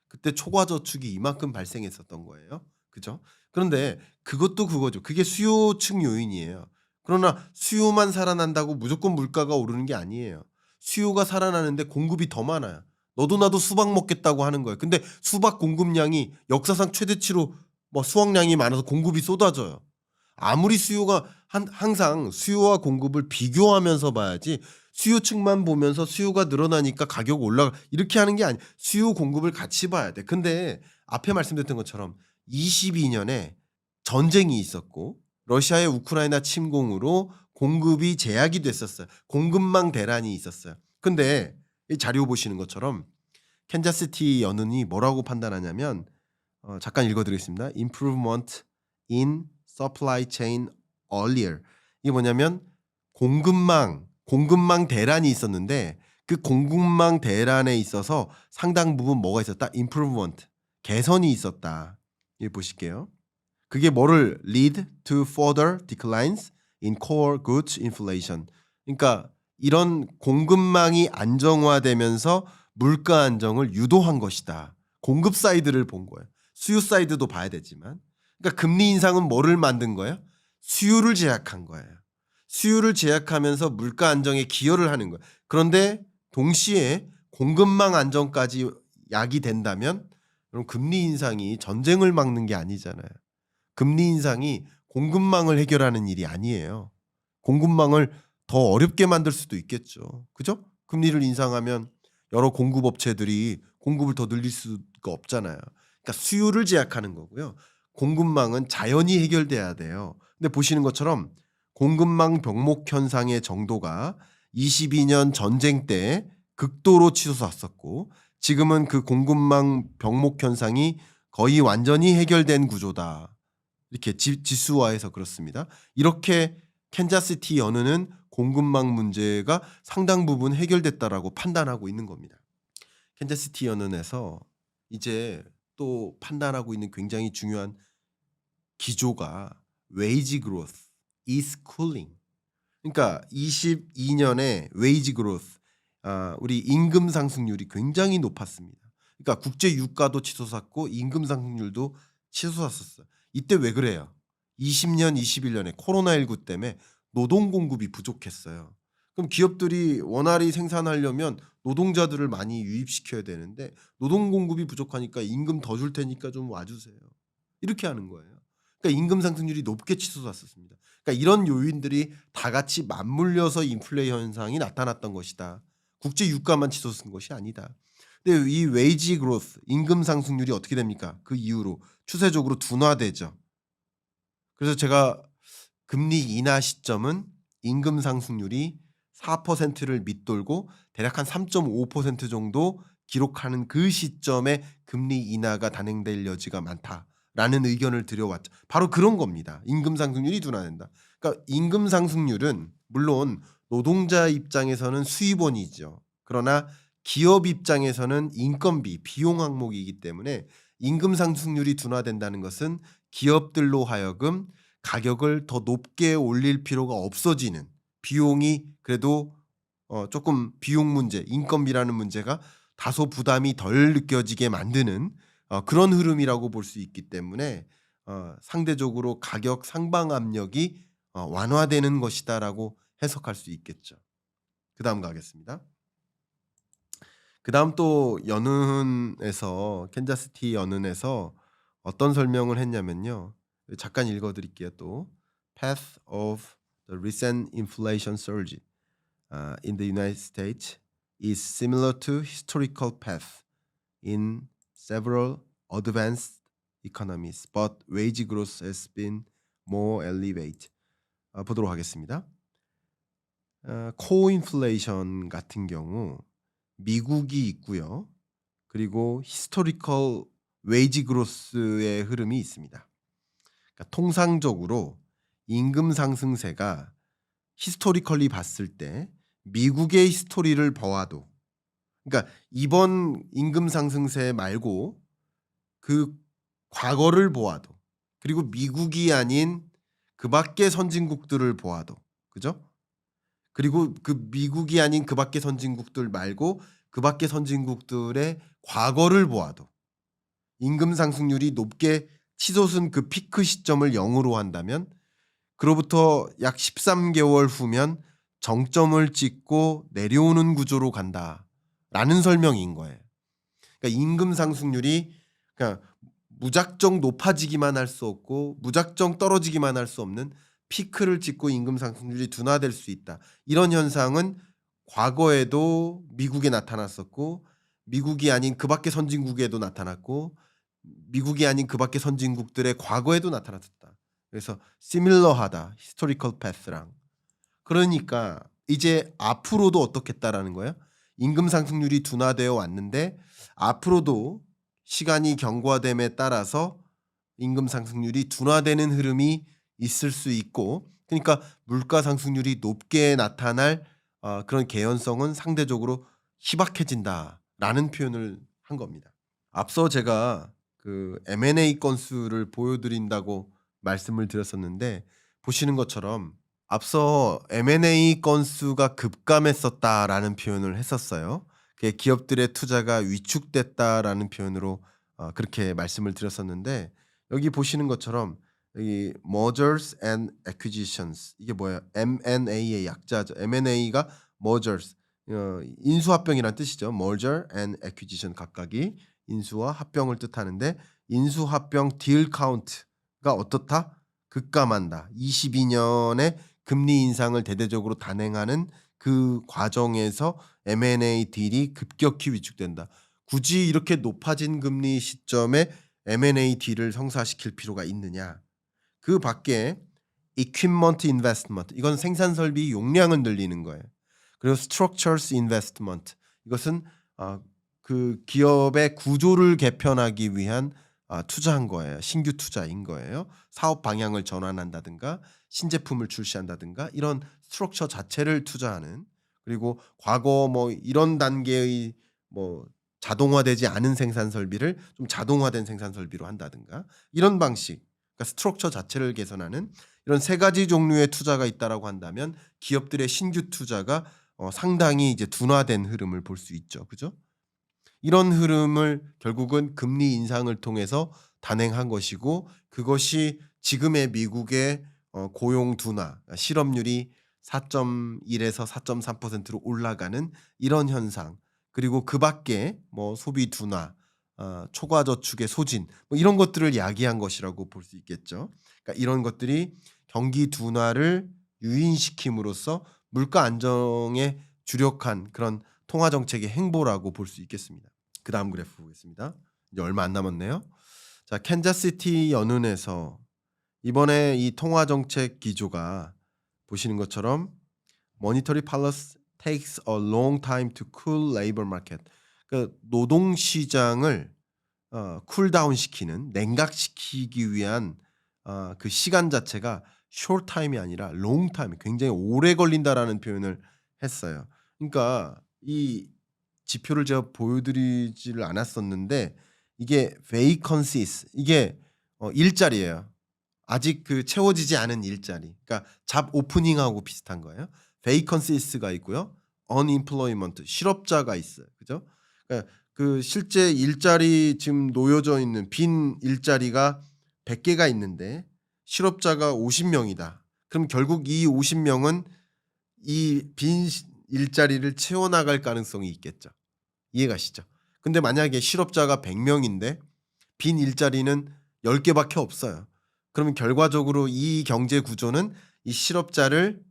그때 초과 저축이 이만큼 발생했었던 거예요. 그죠? 그런데 그것도 그거죠. 그게 수요층 요인이에요. 그러나 수요만 살아난다고 무조건 물가가 오르는 게 아니에요. 수요가 살아나는데 공급이 더 많아요. 너도 나도 수박 먹겠다고 하는 거예요. 근데 수박 공급량이 역사상 최대치로 뭐 수확량이 많아서 공급이 쏟아져요. 아무리 수요가 항상 수요와 공급을 비교하면서 봐야지 수요층만 보면서 수요가 늘어나니까 가격 올라가 이렇게 하는 게 아니 수요 공급을 같이 봐야 돼. 근데 앞에 말씀드렸던 것처럼 22년에 전쟁이 있었고 러시아의 우크라이나 침공으로 공급이 제약이 됐었어요. 공급망 대란이 있었어요. 근데 이 자료 보시는 것처럼 캔자스시티 연은이 뭐라고 판단하냐면 잠깐 읽어드리겠습니다. Improvement in supply chain earlier. 이게 뭐냐면 공급망 대란이 있었는데 그 공급망 대란에 있어서 상당 부분 뭐가 있었다? Improvement 개선이 있었다. 이 보실게요. 그게 뭐를 lead to further declines in core goods inflation. 그러니까 이런 공급망이 안정화되면서 물가 안정을 유도한 것이다. 공급 사이드를 본 거예요. 수요 사이드도 봐야 되지만. 그러니까 금리 인상은 뭐를 만든 거예요? 수요를 제약한 거예요. 수요를 제약하면서 물가 안정에 기여를 하는 거예요. 그런데 동시에 공급망 안정까지 약이 된다면 그럼 금리 인상이 전쟁을 막는 게 아니잖아요. 금리 인상이 공급망을 해결하는 일이 아니에요. 공급망을 더 어렵게 만들 수도 있겠죠. 그죠? 금리를 인상하면 여러 공급 업체들이 공급을 더 늘릴 수가 없잖아요. 그러니까 수요를 제약하는 거고요. 공급망은 자연히 해결돼야 돼요. 근데 보시는 것처럼 공급망 병목 현상의 정도가 22년 전쟁 때 극도로 치솟았었고 지금은 그 공급망 병목 현상이 거의 완전히 해결된 구조다. 이렇게 지수화해서 그렇습니다. 이렇게 캔자스시티 연은은 공급망 문제가 상당 부분 해결됐다라고 판단하고 있는 겁니다. 캔자스시티 연은에서 이제 또 판단하고 있는 굉장히 중요한 기조가 wage growth is cooling. 그러니까 22년에 wage growth 우리 임금 상승률이 굉장히 높았습니다. 그러니까 국제 유가도 치솟았고 임금 상승률도 치솟았었어요. 이때 왜 그래요? 20년, 21년에 코로나19 때문에 노동 공급이 부족했어요. 그럼 기업들이 원활히 생산하려면 노동자들을 많이 유입시켜야 되는데 노동 공급이 부족하니까 임금 더 줄 테니까 좀 와주세요. 이렇게 하는 거예요. 그러니까 임금 상승률이 높게 치솟았었습니다. 그러니까 이런 요인들이 다 같이 맞물려서 인플레 현상이 나타났던 것이다. 국제 유가만 치솟은 것이 아니다. 근데 이 웨이지 그로스 임금 상승률이 어떻게 됩니까? 그 이후로 추세적으로 둔화되죠. 그래서 제가 금리 인하 시점은 임금 상승률이 4%를 밑돌고 대략 한 3.5% 정도 기록하는 그 시점에 금리 인하가 단행될 여지가 많다라는 의견을 드려왔죠. 바로 그런 겁니다. 임금 상승률이 둔화된다. 그러니까 임금 상승률은 물론 노동자 입장에서는 수입원이죠. 그러나 기업 입장에서는 인건비, 비용 항목이기 때문에 임금 상승률이 둔화된다는 것은 기업들로 하여금 가격을 더 높게 올릴 필요가 없어지는 비용이 그래도 조금 비용 문제, 인건비라는 문제가 다소 부담이 덜 느껴지게 만드는 그런 흐름이라고 볼 수 있기 때문에 상대적으로 가격 상방 압력이 완화되는 것이다라고 해석할 수 있겠죠. 그다음 가겠습니다. 그다음 또 연은에서 캔자스시티 연은에서 어떤 설명을 했냐면요. 잠깐 읽어드릴게요. 또 Path of the recent inflation surge in the United States is similar to historical path in several advanced economies, but wage growth has been more elevated. 보도록 하겠습니다. 코인플레이션 같은 경우 미국이 있고요. 그리고 히스토리컬 웨이지 그로스의 흐름이 있습니다. 그러니까 통상적으로 임금 상승세가 히스토리컬리 봤을 때 미국의 히스토리를 보아도, 그러니까 이번 임금 상승세 말고 그 과거를 보아도, 그리고 미국이 아닌 그 밖의 선진국들을 보아도, 그죠? 그리고 그 미국이 아닌 그 밖의 선진국들 말고 그 밖의 선진국들의 과거를 보아도 임금 상승률이 높게 치솟은 그 피크 시점을 0으로 한다면 그로부터 약 13개월 후면 정점을 찍고 내려오는 구조로 간다라는 설명인 거예요. 그러니까 임금 상승률이 그러니까 무작정 높아지기만 할 수 없고 무작정 떨어지기만 할 수 없는 피크를 찍고 임금 상승률이 둔화될 수 있다. 이런 현상은 과거에도 미국에 나타났었고 미국이 아닌 그 밖의 선진국에도 나타났고 미국이 아닌 그 밖의 선진국들의 과거에도 나타났었다. 그래서 similar하다. historical path랑. 그러니까 이제 앞으로도 어떻겠다라는 거예요. 임금 상승률이 둔화되어 왔는데 앞으로도 시간이 경과됨에 따라서 임금 상승률이 둔화되는 흐름이 있을 수 있고, 그러니까 물가 상승률이 높게 나타날 그런 개연성은 상대적으로 희박해진다라는 표현을 한 겁니다. 앞서 제가 그 M&A 건수를 보여드린다고 말씀을 드렸었는데 보시는 것처럼 앞서 M&A 건수가 급감했었다라는 표현을 했었어요. 그게 기업들의 투자가 위축됐다라는 표현으로 그렇게 말씀을 드렸었는데 여기 보시는 것처럼 여기 mergers and acquisitions 이게 뭐예요? M&A의 약자죠. M&A가 mergers 인수합병이란 뜻이죠. merger and acquisition 각각이 인수와 합병을 뜻하는데 인수합병 딜 카운트가 어떻다? 급감한다. 22년에 금리 인상을 대대적으로 단행하는 그 과정에서 M&A 딜이 급격히 위축된다. 굳이 이렇게 높아진 금리 시점에 M&A 딜을 성사시킬 필요가 있느냐? 그 밖에 equipment investment 이건 생산 설비 용량을 늘리는 거예요. 그리고 structures investment 이것은 그 기업의 구조를 개편하기 위한 투자한 거예요. 신규 투자인 거예요. 사업 방향을 전환한다든가 신제품을 출시한다든가 이런 스트럭처 자체를 투자하는, 그리고 과거 뭐 이런 단계의 뭐 자동화되지 않은 생산 설비를 좀 자동화된 생산 설비로 한다든가 이런 방식, 그러니까 스트럭처 자체를 개선하는 이런 세 가지 종류의 투자가 있다라고 한다면 기업들의 신규 투자가 상당히 이제 둔화된 흐름을 볼 수 있죠. 그죠? 이런 흐름을 결국은 금리 인상을 통해서 단행한 것이고 그것이 지금의 미국의 고용 둔화, 실업률이 4.1에서 4.3%로 올라가는 이런 현상, 그리고 그 밖에 뭐 소비 둔화, 초과 저축의 소진 뭐 이런 것들을 야기한 것이라고 볼 수 있겠죠. 그러니까 이런 것들이 경기 둔화를 유인시킴으로써 물가 안정에 주력한 그런 통화 정책의 행보라고 볼 수 있겠습니다. 그다음 그래프 보겠습니다. 이제 얼마 안 남았네요. 자, 캔자스시티 연은에서 이번에 이 통화 정책 기조가 보시는 것처럼 monetary policy takes a long time to cool labor market. 그러니까 노동 시장을 쿨다운 시키는, 냉각시키기 위한 그 시간 자체가 short time이 아니라 long time, 굉장히 오래 걸린다라는 표현을 했어요. 그러니까 이 지표를 제가 보여드리지를 않았었는데 이게 vacancies 이게 일자리예요. 아직 그 채워지지 않은 일자리. 그러니까 잡 오프닝하고 비슷한 거예요. vacancies가 있고요. unemployment 실업자가 있어요. 그죠? 그러니까 그 실제 일자리 지금 놓여져 있는 빈 일자리가 100개가 있는데 실업자가 50명이다. 그럼 결국 이 50명은 이 빈 일자리를 채워 나갈 가능성이 있겠죠. 이해가시죠? 근데 만약에 실업자가 100명인데 빈 일자리는 10개밖에 없어요. 그러면 결과적으로 이 경제 구조는 이 실업자를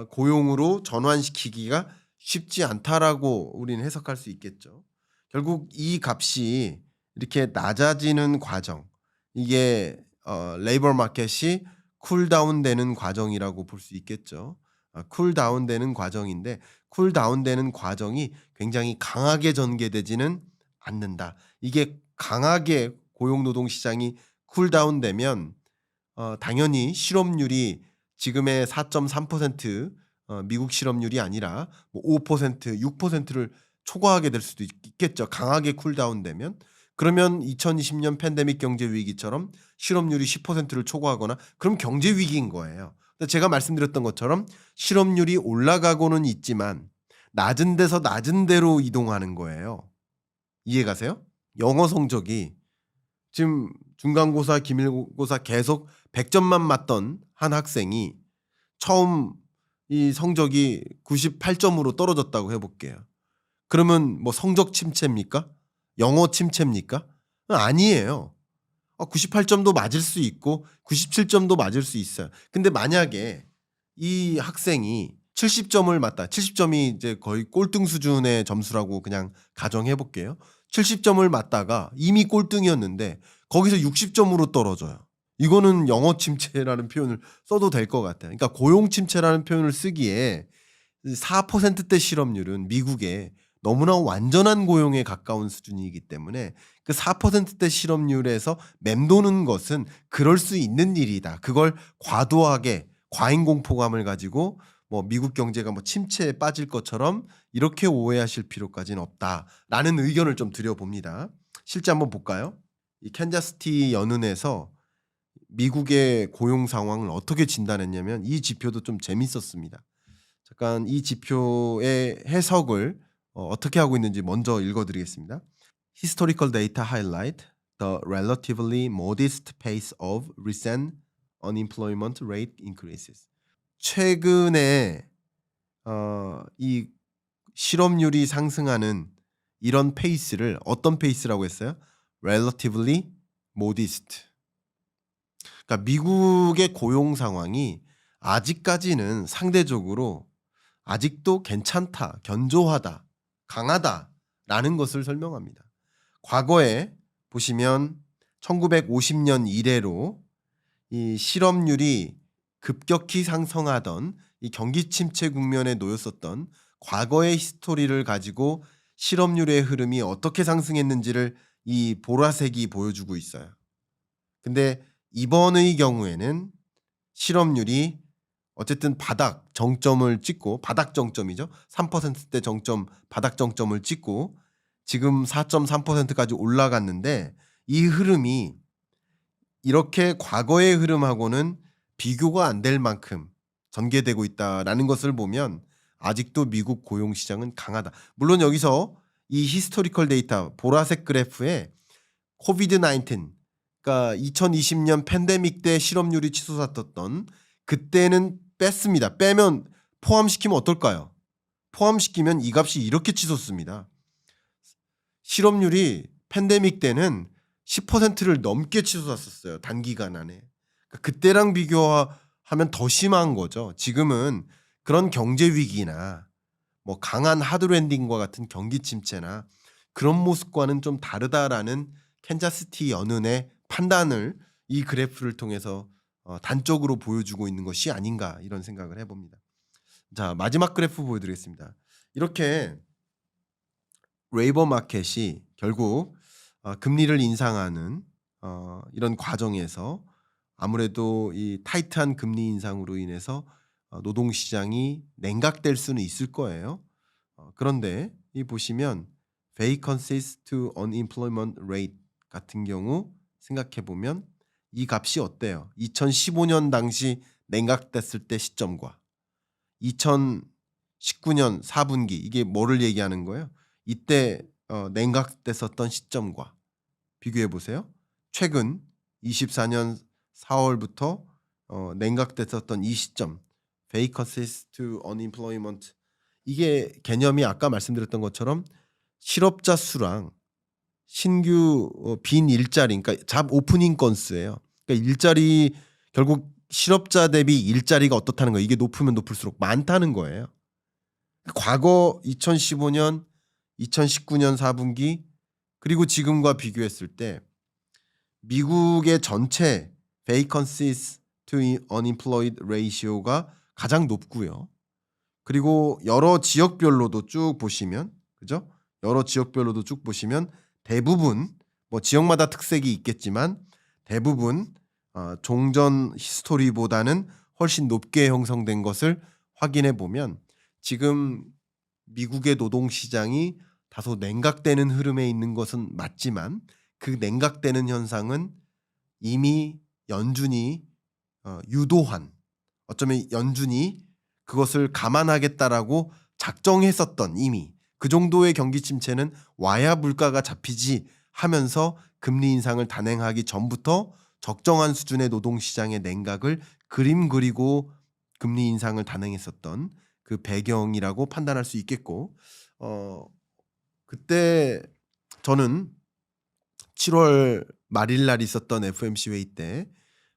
고용으로 전환시키기가 쉽지 않다라고 우리는 해석할 수 있겠죠. 결국 이 값이 이렇게 낮아지는 과정, 이게 레이버 마켓이 쿨다운되는 과정이라고 볼 수 있겠죠. 쿨다운되는 과정인데 쿨다운되는 과정이 굉장히 강하게 전개되지는 않는다. 이게 강하게 고용노동 시장이 쿨다운되면 당연히 실업률이 지금의 4.3% 미국 실업률이 아니라 뭐 5%, 6%를 초과하게 될 수도 있겠죠. 강하게 쿨다운되면. 그러면 2020년 팬데믹 경제 위기처럼 실업률이 10%를 초과하거나 그럼 경제 위기인 거예요. 근데 제가 말씀드렸던 것처럼 실업률이 올라가고는 있지만 낮은 데서 낮은 데로 이동하는 거예요. 이해가세요? 영어 성적이 지금 중간고사, 기말고사 계속 100점만 맞던 한 학생이 처음 이 성적이 98점으로 떨어졌다고 해볼게요. 그러면 뭐 성적 침체입니까? 영어 침체입니까? 아니에요. 98점도 맞을 수 있고 97점도 맞을 수 있어요. 근데 만약에 이 학생이 70점을 맞다. 70점이 이제 거의 꼴등 수준의 점수라고 그냥 가정해 볼게요. 70점을 맞다가 이미 꼴등이었는데 거기서 60점으로 떨어져요. 이거는 영어 침체라는 표현을 써도 될 것 같아요. 그러니까 고용 침체라는 표현을 쓰기에 4%대 실업률은 미국의 너무나 완전한 고용에 가까운 수준이기 때문에 그 4%대 실업률에서 맴도는 것은 그럴 수 있는 일이다. 그걸 과도하게 과잉 공포감을 가지고 뭐 미국 경제가 뭐 침체에 빠질 것처럼 이렇게 오해하실 필요까지는 없다라는 의견을 좀 드려봅니다. 실제 한번 볼까요? 이 캔자스티 연은에서 미국의 고용 상황을 어떻게 진단했냐면 이 지표도 좀 재밌었습니다. 잠깐 이 지표의 해석을 어떻게 하고 있는지 먼저 읽어드리겠습니다. Historical data highlight the relatively modest pace of recent unemployment rate increases. 최근에 이 실업률이 상승하는 이런 페이스를 어떤 페이스라고 했어요? Relatively modest. 그러니까 미국의 고용 상황이 아직까지는 상대적으로 아직도 괜찮다, 견조하다, 강하다라는 것을 설명합니다. 과거에 보시면 1950년 이래로 이 실업률이 급격히 상승하던 이 경기 침체 국면에 놓였었던 과거의 히스토리를 가지고 실업률의 흐름이 어떻게 상승했는지를 이 보라색이 보여주고 있어요. 근데 이번의 경우에는 실업률이 어쨌든 바닥 정점을 찍고 바닥 정점이죠. 3%대 정점 바닥 정점을 찍고 지금 4.3%까지 올라갔는데 이 흐름이 이렇게 과거의 흐름하고는 비교가 안 될 만큼 전개되고 있다라는 것을 보면 아직도 미국 고용 시장은 강하다. 물론 여기서 이 히스토리컬 데이터 보라색 그래프에 코비드 19 그러니까 2020년 팬데믹 때 실업률이 치솟았던 그때는 뺐습니다. 빼면 포함시키면 어떨까요? 포함시키면 이 값이 이렇게 치솟습니다. 실업률이 팬데믹 때는 10%를 넘게 치솟았었어요. 단기간 안에. 그러니까 그때랑 비교하면 더 심한 거죠. 지금은 그런 경제 위기나 뭐 강한 하드랜딩과 같은 경기 침체나 그런 모습과는 좀 다르다라는 캔자스티 연은의 판단을 이 그래프를 통해서 단적으로 보여주고 있는 것이 아닌가 이런 생각을 해봅니다. 자, 마지막 그래프 보여드리겠습니다. 이렇게 레이버 마켓이 결국 금리를 인상하는 이런 과정에서 아무래도 이 타이트한 금리 인상으로 인해서 노동시장이 냉각될 수는 있을 거예요. 그런데 이 보시면 vacancies to unemployment rate 같은 경우 생각해 보면 이 값이 어때요? 2015년 당시 냉각됐을 때 시점과 2019년 4분기 이게 뭐를 얘기하는 거예요? 이때 냉각됐었던 시점과 비교해 보세요. 최근 24년 4월부터 냉각됐었던 이 시점 vacancies to unemployment 이게 개념이 아까 말씀드렸던 것처럼 실업자 수랑 신규 빈 일자리 그러니까 잡 오프닝 건수예요. 그러니까 일자리 결국 실업자 대비 일자리가 어떻다는 거예요. 이게 높으면 높을수록 많다는 거예요. 과거 2015년, 2019년 4분기 그리고 지금과 비교했을 때 미국의 전체 vacancies to unemployed ratio가 가장 높고요. 그리고 여러 지역별로도 쭉 보시면 그죠? 여러 지역별로도 쭉 보시면 대부분 뭐 지역마다 특색이 있겠지만 대부분 종전 히스토리보다는 훨씬 높게 형성된 것을 확인해 보면 지금 미국의 노동시장이 다소 냉각되는 흐름에 있는 것은 맞지만 그 냉각되는 현상은 이미 연준이 유도한, 어쩌면 연준이 그것을 감안하겠다라고 작정했었던, 이미 그 정도의 경기 침체는 와야 물가가 잡히지 하면서 금리 인상을 단행하기 전부터 적정한 수준의 노동시장의 냉각을 그림 그리고 금리 인상을 단행했었던 그 배경이라고 판단할 수 있겠고, 그때 저는 7월 말일 날 있었던 FOMC 회의 때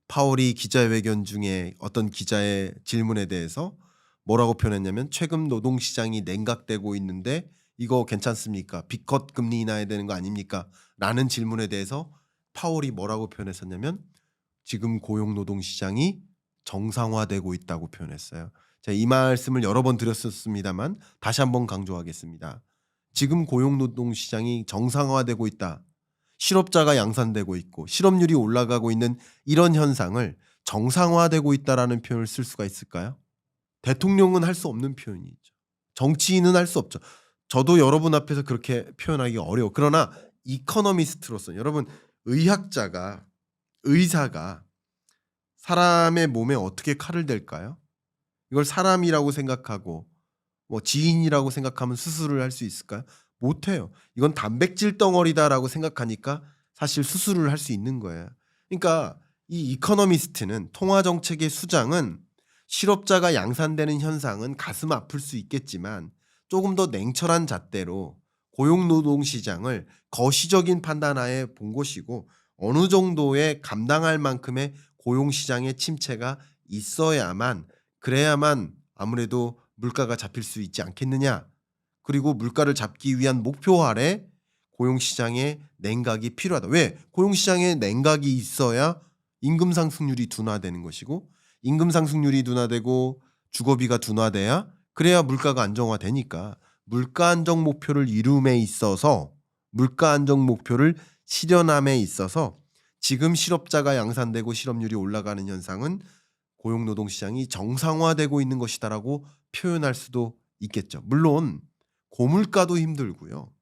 파월이 기자회견 중에 어떤 기자의 질문에 대해서 뭐라고 표현했냐면, 최근 노동시장이 냉각되고 있는데 이거 괜찮습니까? 빅컷 금리 인하해야 되는 거 아닙니까? 라는 질문에 대해서 파월이 뭐라고 표현했었냐면, 지금 고용 노동시장이 정상화되고 있다고 표현했어요. 제가 이 말씀을 여러 번 드렸었습니다만 다시 한번 강조하겠습니다. 지금 고용 노동시장이 정상화되고 있다. 실업자가 양산되고 있고 실업률이 올라가고 있는 이런 현상을 정상화되고 있다라는 표현을 쓸 수가 있을까요? 대통령은 할 수 없는 표현이죠. 정치인은 할 수 없죠. 저도 여러분 앞에서 그렇게 표현하기 어려워. 그러나 이코노미스트로서, 여러분, 의학자가, 의사가 사람의 몸에 어떻게 칼을 댈까요? 이걸 사람이라고 생각하고 뭐 지인이라고 생각하면 수술을 할 수 있을까요? 못해요. 이건 단백질 덩어리다라고 생각하니까 사실 수술을 할 수 있는 거예요. 그러니까 이 이코노미스트는, 통화 정책의 수장은 실업자가 양산되는 현상은 가슴 아플 수 있겠지만 조금 더 냉철한 잣대로 고용 노동 시장을 거시적인 판단하에 본 것이고, 어느 정도의 감당할 만큼의 고용 시장의 침체가 있어야만, 그래야만 아무래도 물가가 잡힐 수 있지 않겠느냐. 그리고 물가를 잡기 위한 목표 아래 고용시장의 냉각이 필요하다. 왜? 고용시장에 냉각이 있어야 임금 상승률이 둔화되는 것이고, 임금 상승률이 둔화되고 주거비가 둔화돼야, 그래야 물가가 안정화되니까, 물가 안정 목표를 이룸에 있어서, 물가 안정 목표를 실현함에 있어서 지금 실업자가 양산되고 실업률이 올라가는 현상은 고용노동시장이 정상화되고 있는 것이다라고 표현할 수도 있겠죠. 물론 고물가도 힘들고요.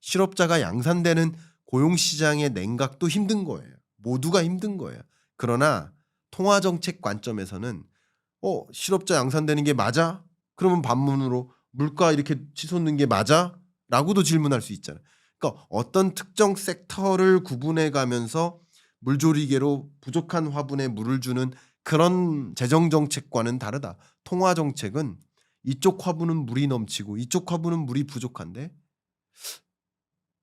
실업자가 양산되는 고용시장의 냉각도 힘든 거예요. 모두가 힘든 거예요. 그러나 통화정책 관점에서는 실업자 양산되는 게 맞아? 그러면 반문으로 물가 이렇게 치솟는 게 맞아? 라고도 질문할 수 있잖아요. 그러니까 어떤 특정 섹터를 구분해 가면서 물조리개로 부족한 화분에 물을 주는 그런 재정정책과는 다르다. 통화정책은 이쪽 화분은 물이 넘치고 이쪽 화분은 물이 부족한데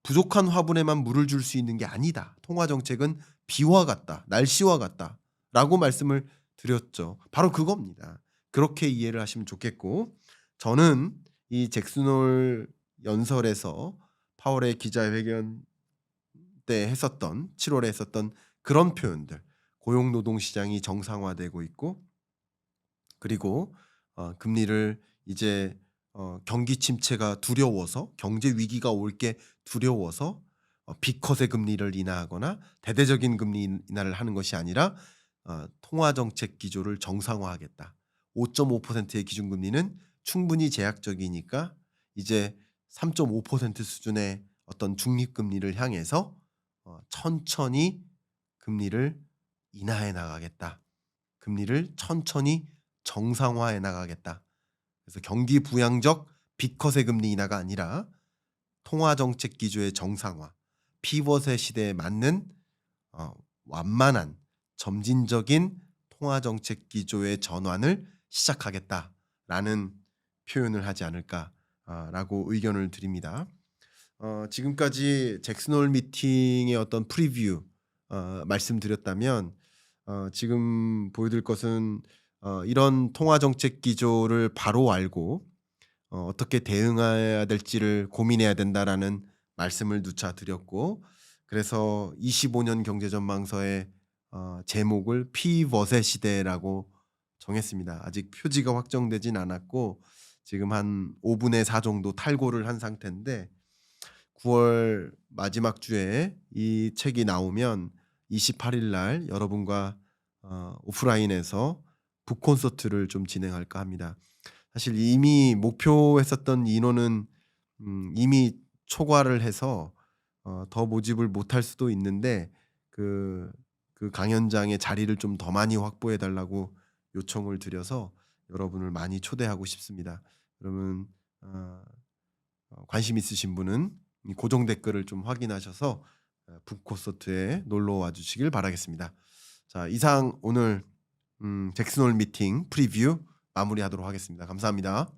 부족한 화분에만 물을 줄 수 있는 게 아니다. 통화정책은 비와 같다. 날씨와 같다. 라고 말씀을 드렸죠. 바로 그겁니다. 그렇게 이해를 하시면 좋겠고, 저는 이 잭슨홀 연설에서 파월의 기자회견 때 했었던, 7월에 했었던 그런 표현들, 고용노동시장이 정상화되고 있고, 그리고 금리를 이제 경기 침체가 두려워서, 경제 위기가 올 게 두려워서 B컷의 금리를 인하하거나 대대적인 금리 인하를 하는 것이 아니라 통화 정책 기조를 정상화하겠다. 5.5%의 기준금리는 충분히 제약적이니까 이제 3.5% 수준의 어떤 중립금리를 향해서 천천히 금리를 인하해 나가겠다. 금리를 천천히 정상화해 나가겠다. 그래서 경기 부양적 B컷의 금리 인하가 아니라 통화 정책 기조의 정상화, 피벗의 시대에 맞는 완만한 점진적인 통화 정책 기조의 전환을 시작하겠다라는 표현을 하지 않을까라고 의견을 드립니다. 지금까지 잭슨홀 미팅의 어떤 프리뷰 말씀드렸다면, 지금 보여드릴 것은 이런 통화 정책 기조를 바로 알고 어떻게 대응해야 될지를 고민해야 된다라는 말씀을 누차 드렸고, 그래서 25년 경제전망서의 제목을 피벗의 시대라고 정했습니다. 아직 표지가 확정되진 않았고 지금 한 5분의 4 정도 탈고를 한 상태인데, 9월 마지막 주에 이 책이 나오면 28일 날 여러분과 오프라인에서 북콘서트를 좀 진행할까 합니다. 사실 이미 목표했었던 인원은 이미 초과를 해서 더 모집을 못할 수도 있는데 그 강연장의 자리를 좀 더 많이 확보해 달라고 요청을 드려서 여러분을 많이 초대하고 싶습니다. 그러면 어 관심 있으신 분은 이 고정 댓글을 좀 확인하셔서 북콘서트에 놀러 와 주시길 바라겠습니다. 자, 이상 오늘 잭슨홀 미팅 프리뷰 마무리하도록 하겠습니다. 감사합니다.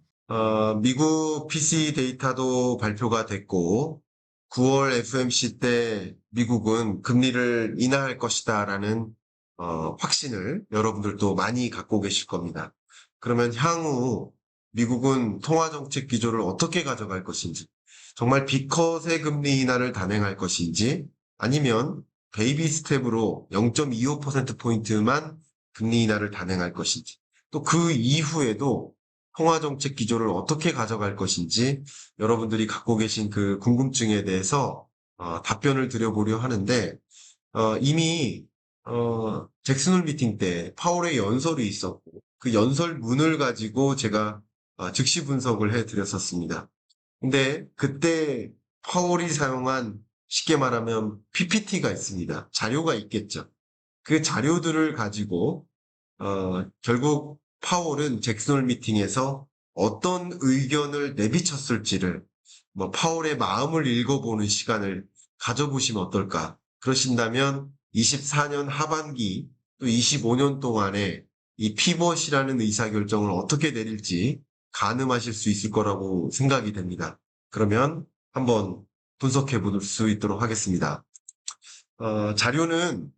미국 PC 데이터도 발표가 됐고 9월 FOMC 때 미국은 금리를 인하할 것이다라는 확신을 여러분들도 많이 갖고 계실 겁니다. 그러면 향후 미국은 통화정책 기조를 어떻게 가져갈 것인지, 정말 빅컷의 금리 인하를 단행할 것인지, 아니면 베이비 스텝으로 0.25%포인트만 금리 인하를 단행할 것인지, 또 그 이후에도 통화정책 기조를 어떻게 가져갈 것인지 여러분들이 갖고 계신 그 궁금증에 대해서 답변을 드려보려 하는데 이미 잭슨홀 미팅 때 파월의 연설이 있었고 그 연설문을 가지고 제가 즉시 분석을 해드렸었습니다. 근데 그때 파월이 사용한 쉽게 말하면 PPT가 있습니다. 자료가 있겠죠. 그 자료들을 가지고 결국 파월은 잭슨홀 미팅에서 어떤 의견을 내비쳤을지를 파월의 마음을 읽어보는 시간을 가져보시면 어떨까. 그러신다면 24년 하반기 또 25년 동안에 이 피벗이라는 의사결정을 어떻게 내릴지 가늠하실 수 있을 거라고 생각이 됩니다. 그러면 한번 분석해 볼 수 있도록 하겠습니다. 자료는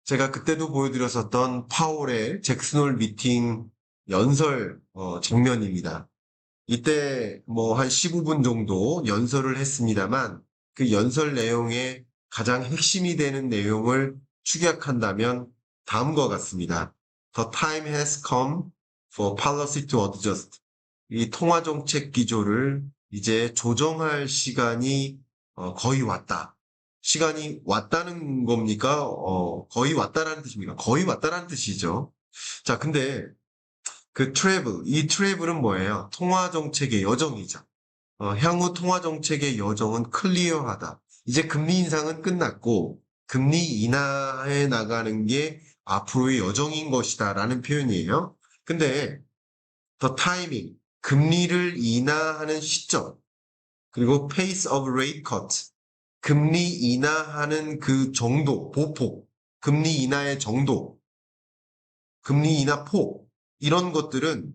제가 그때도 보여드렸었던 파월의 잭슨홀 미팅 연설 장면입니다. 이때 한 15분 정도 연설을 했습니다만 그 연설 내용의 가장 핵심이 되는 내용을 축약한다면 다음과 같습니다. The time has come for policy to adjust. 이 통화정책 기조를 이제 조정할 시간이 거의 왔다. 시간이 왔다는 겁니까? 거의 왔다라는 뜻입니까? 거의 왔다라는 뜻이죠. 자, 근데 이 트래블은 뭐예요? 통화정책의 여정이죠. 향후 통화정책의 여정은 클리어하다. 이제 금리 인상은 끝났고, 금리 인하해 나가는 게 앞으로의 여정인 것이다. 라는 표현이에요. 근데, the timing, 금리를 인하하는 시점, 그리고 pace of rate cut, 금리 인하하는 그 정도, 보폭, 금리 인하의 정도, 금리 인하 폭, 이런 것들은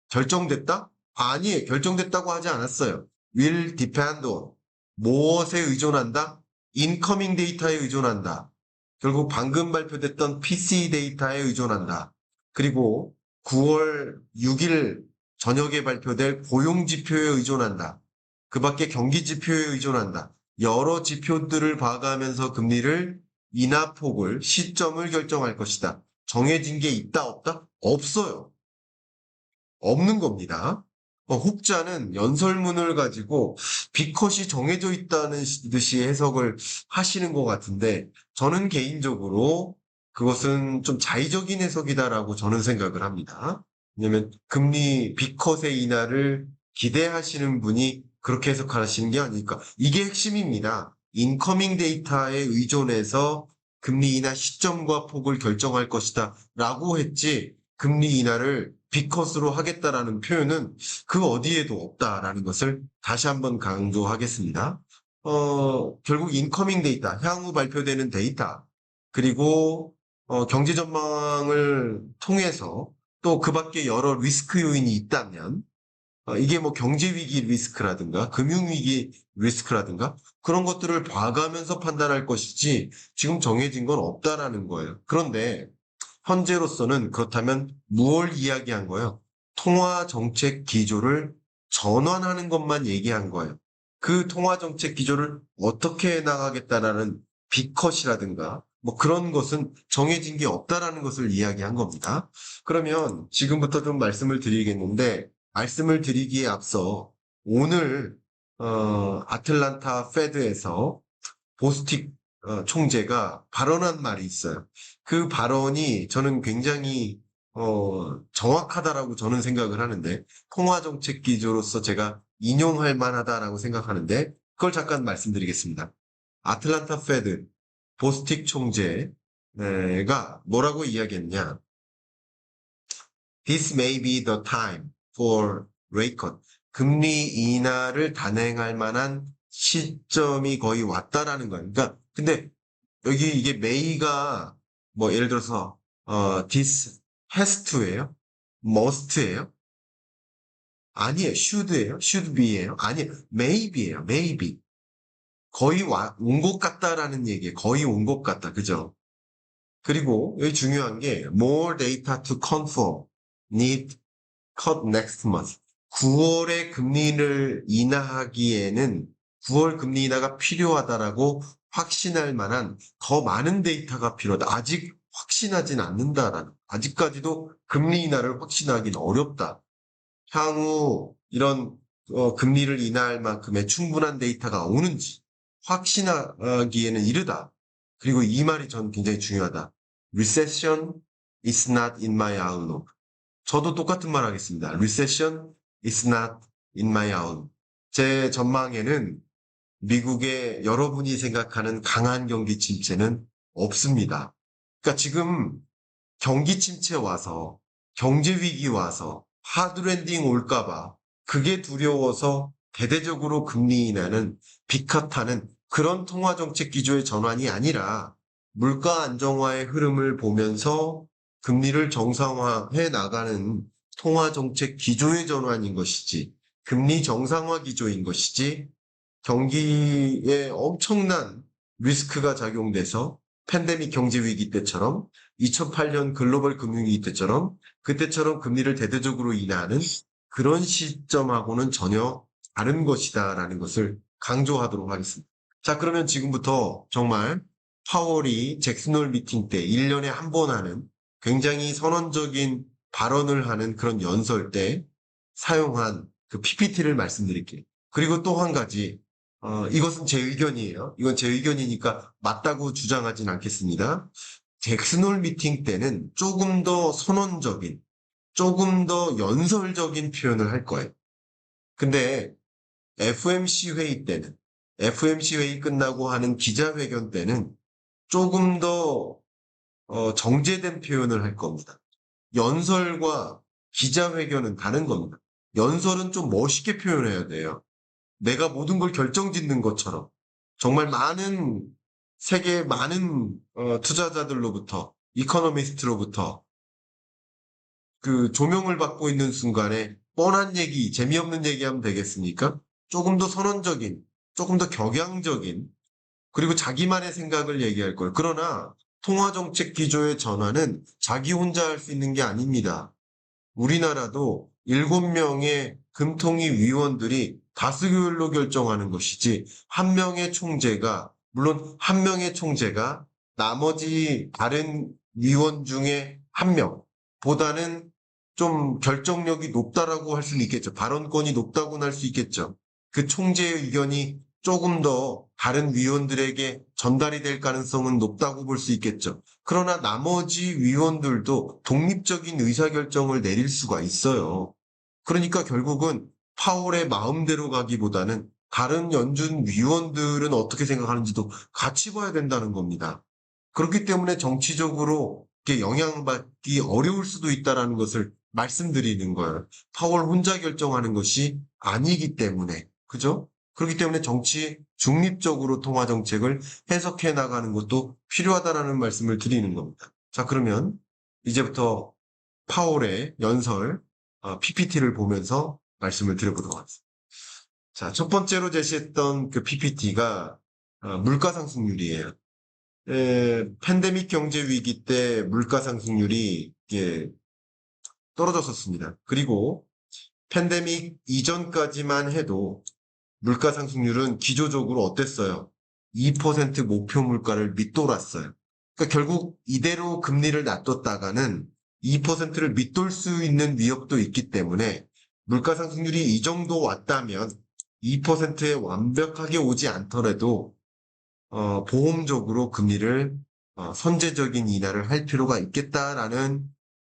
결정됐다? 아니에요. 결정됐다고 하지 않았어요. will depend on. 무엇에 의존한다? incoming 데이터에 의존한다. 결국 방금 발표됐던 PC 데이터에 의존한다. 그리고 9월 6일 저녁에 발표될 고용 지표에 의존한다. 그 밖에 경기 지표에 의존한다. 여러 지표들을 봐가면서 금리를 인하폭을, 시점을 결정할 것이다. 정해진 게 있다, 없다? 없어요. 없는 겁니다. 혹자는 연설문을 가지고 B컷이 정해져 있다는 듯이 해석을 하시는 것 같은데 저는 개인적으로 그것은 좀 자의적인 해석이다라고 저는 생각을 합니다. 왜냐하면 금리 B컷의 인하를 기대하시는 분이 그렇게 해석하시는 게 아닐까. 이게 핵심입니다. 인커밍 데이터에 의존해서 금리 인하 시점과 폭을 결정할 것이다 라고 했지 금리 인하를 B컷으로 하겠다라는 표현은 그 어디에도 없다라는 것을 다시 한번 강조하겠습니다. 결국 인커밍 데이터, 향후 발표되는 데이터, 그리고 경제 전망을 통해서 또 그 밖에 여러 리스크 요인이 있다면 이게 경제 위기 리스크라든가 금융 위기 리스크라든가 그런 것들을 봐가면서 판단할 것이지 지금 정해진 건 없다라는 거예요. 그런데 현재로서는 그렇다면 무엇을 이야기한 거예요? 통화 정책 기조를 전환하는 것만 얘기한 거예요. 그 통화 정책 기조를 어떻게 해 나가겠다라는 B컷이라든가 그런 것은 정해진 게 없다라는 것을 이야기한 겁니다. 그러면 지금부터 좀 말씀을 드리겠는데 말씀을 드리기에 앞서 오늘 아틀란타 페드에서 보스틱 총재가 발언한 말이 있어요. 그 발언이 저는 굉장히 정확하다라고 저는 생각을 하는데 통화정책 기조로서 제가 인용할 만하다라고 생각하는데 그걸 잠깐 말씀드리겠습니다. 아틀란타 페드 보스틱 총재가 뭐라고 이야기했냐? This may be the time for rate cut. 금리 인하를 단행할 만한 시점이 거의 왔다라는 거예요. 그러니까 근데 여기 이게 may가 뭐 예를 들어서 this has to예요? must예요? 아니에요. should예요? should be예요? 아니에요. maybe예요. maybe. 거의 온 것 같다라는 얘기예요. 거의 온 것 같다. 그죠? 그리고 여기 중요한 게 more data to confirm need cut next month. 9월에 금리를 인하하기에는 9월 금리 인하가 필요하다라고 확신할 만한 더 많은 데이터가 필요하다. 아직 확신하진 않는다라는. 아직까지도 금리 인하를 확신하기는 어렵다. 향후 이런 금리를 인하할 만큼의 충분한 데이터가 오는지 확신하기에는 이르다. 그리고 이 말이 전 굉장히 중요하다. Recession is not in my outlook. 저도 똑같은 말 하겠습니다. Recession is not in my outlook. 제 전망에는 미국의 여러분이 생각하는 강한 경기 침체는 없습니다. 그러니까 지금 경기 침체 와서 경제 위기 와서 하드랜딩 올까봐 그게 두려워서 대대적으로 금리 인하는 빅카타는 그런 통화정책 기조의 전환이 아니라 물가 안정화의 흐름을 보면서 금리를 정상화해 나가는 통화정책 기조의 전환인 것이지 금리 정상화 기조인 것이지 경기에 엄청난 리스크가 작용돼서 팬데믹 경제 위기 때처럼 2008년 글로벌 금융위기 때처럼 그때처럼 금리를 대대적으로 인하하는 그런 시점하고는 전혀 다른 것이다라는 것을 강조하도록 하겠습니다. 자, 그러면 지금부터 정말 파월이 잭슨홀 미팅 때 1년에 한 번 하는 굉장히 선언적인 발언을 하는 그런 연설 때 사용한 그 PPT를 말씀드릴게요. 그리고 또 한 가지 이것은 제 의견이에요. 이건 제 의견이니까 맞다고 주장하진 않겠습니다. 잭슨홀 미팅 때는 조금 더 선언적인, 조금 더 연설적인 표현을 할 거예요. 근데 FMC 회의 때는, FMC 회의 끝나고 하는 기자회견 때는 조금 더 정제된 표현을 할 겁니다. 연설과 기자회견은 다른 겁니다. 연설은 좀 멋있게 표현해야 돼요. 내가 모든 걸 결정짓는 것처럼 정말 많은 세계 많은 투자자들로부터 이코노미스트로부터 그 조명을 받고 있는 순간에 뻔한 얘기, 재미없는 얘기하면 되겠습니까? 조금 더 선언적인, 조금 더 격양적인 그리고 자기만의 생각을 얘기할 걸. 그러나 통화정책 기조의 전환은 자기 혼자 할 수 있는 게 아닙니다. 우리나라도 7명의 금통위 위원들이 다수결로 결정하는 것이지 한 명의 총재가 물론 한 명의 총재가 나머지 다른 위원 중에 한 명보다는 좀 결정력이 높다라고 할 수는 있겠죠. 발언권이 높다고는 할 수 있겠죠. 그 총재의 의견이 조금 더 다른 위원들에게 전달이 될 가능성은 높다고 볼 수 있겠죠. 그러나 나머지 위원들도 독립적인 의사결정을 내릴 수가 있어요. 그러니까 결국은 파월의 마음대로 가기보다는 다른 연준 위원들은 어떻게 생각하는지도 같이 봐야 된다는 겁니다. 그렇기 때문에 정치적으로 이렇게 영향받기 어려울 수도 있다는 것을 말씀드리는 거예요. 파월 혼자 결정하는 것이 아니기 때문에. 그죠? 그렇기 때문에 정치 중립적으로 통화 정책을 해석해 나가는 것도 필요하다는 말씀을 드리는 겁니다. 자, 그러면 이제부터 파월의 연설 PPT를 보면서 말씀을 드려보도록 하겠습니다. 자, 첫 번째로 제시했던 그 PPT가 물가 상승률이에요. 팬데믹 경제 위기 때 물가 상승률이 떨어졌었습니다. 그리고 팬데믹 이전까지만 해도 물가 상승률은 기조적으로 어땠어요? 2% 목표 물가를 밑돌았어요. 그러니까 결국 이대로 금리를 놔뒀다가는 2%를 밑돌 수 있는 위협도 있기 때문에 물가 상승률이 이 정도 왔다면 2%에 완벽하게 오지 않더라도 보험적으로 금리를 선제적인 인하를 할 필요가 있겠다라는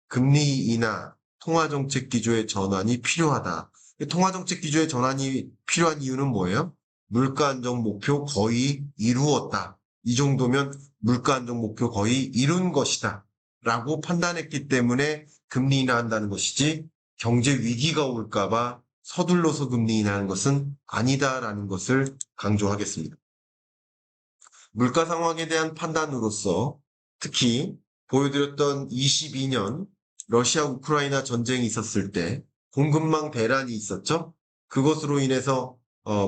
금리 인하, 통화정책 기조의 전환이 필요하다. 통화정책 기조의 전환이 필요한 이유는 뭐예요? 물가 안정 목표 거의 이루었다. 이 정도면 물가 안정 목표 거의 이룬 것이다. 라고 판단했기 때문에 금리 인하한다는 것이지 경제 위기가 올까봐 서둘러서 금리 인하하는 것은 아니다라는 것을 강조하겠습니다. 물가 상황에 대한 판단으로서 특히 보여드렸던 22년 러시아 우크라이나 전쟁이 있었을 때 공급망 대란이 있었죠. 그것으로 인해서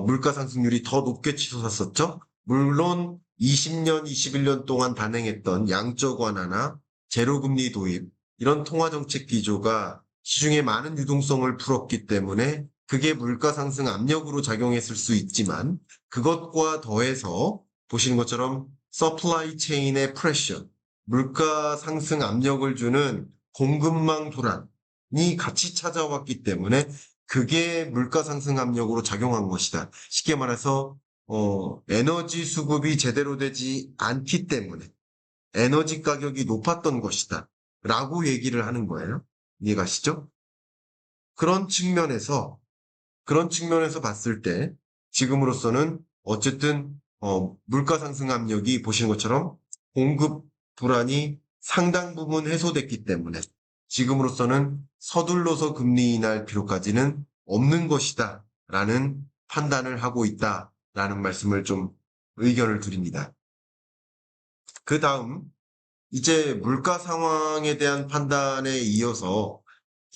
물가 상승률이 더 높게 치솟았었죠. 물론 20년, 21년 동안 단행했던 양적 완화나 제로금리 도입 이런 통화정책 기조가 시중에 많은 유동성을 풀었기 때문에 그게 물가 상승 압력으로 작용했을 수 있지만 그것과 더해서 보시는 것처럼 서플라이 체인의 프레셔, 물가 상승 압력을 주는 공급망 불안이 같이 찾아왔기 때문에 그게 물가 상승 압력으로 작용한 것이다. 쉽게 말해서 에너지 수급이 제대로 되지 않기 때문에 에너지 가격이 높았던 것이다. 라고 얘기를 하는 거예요. 이해가시죠? 그런 측면에서 봤을 때 지금으로서는 어쨌든 물가 상승 압력이 보시는 것처럼 공급 불안이 상당 부분 해소됐기 때문에 지금으로서는 서둘러서 금리 인하할 필요까지는 없는 것이다 라는 판단을 하고 있다 라는 말씀을 좀 의견을 드립니다. 그 다음 이제 물가 상황에 대한 판단에 이어서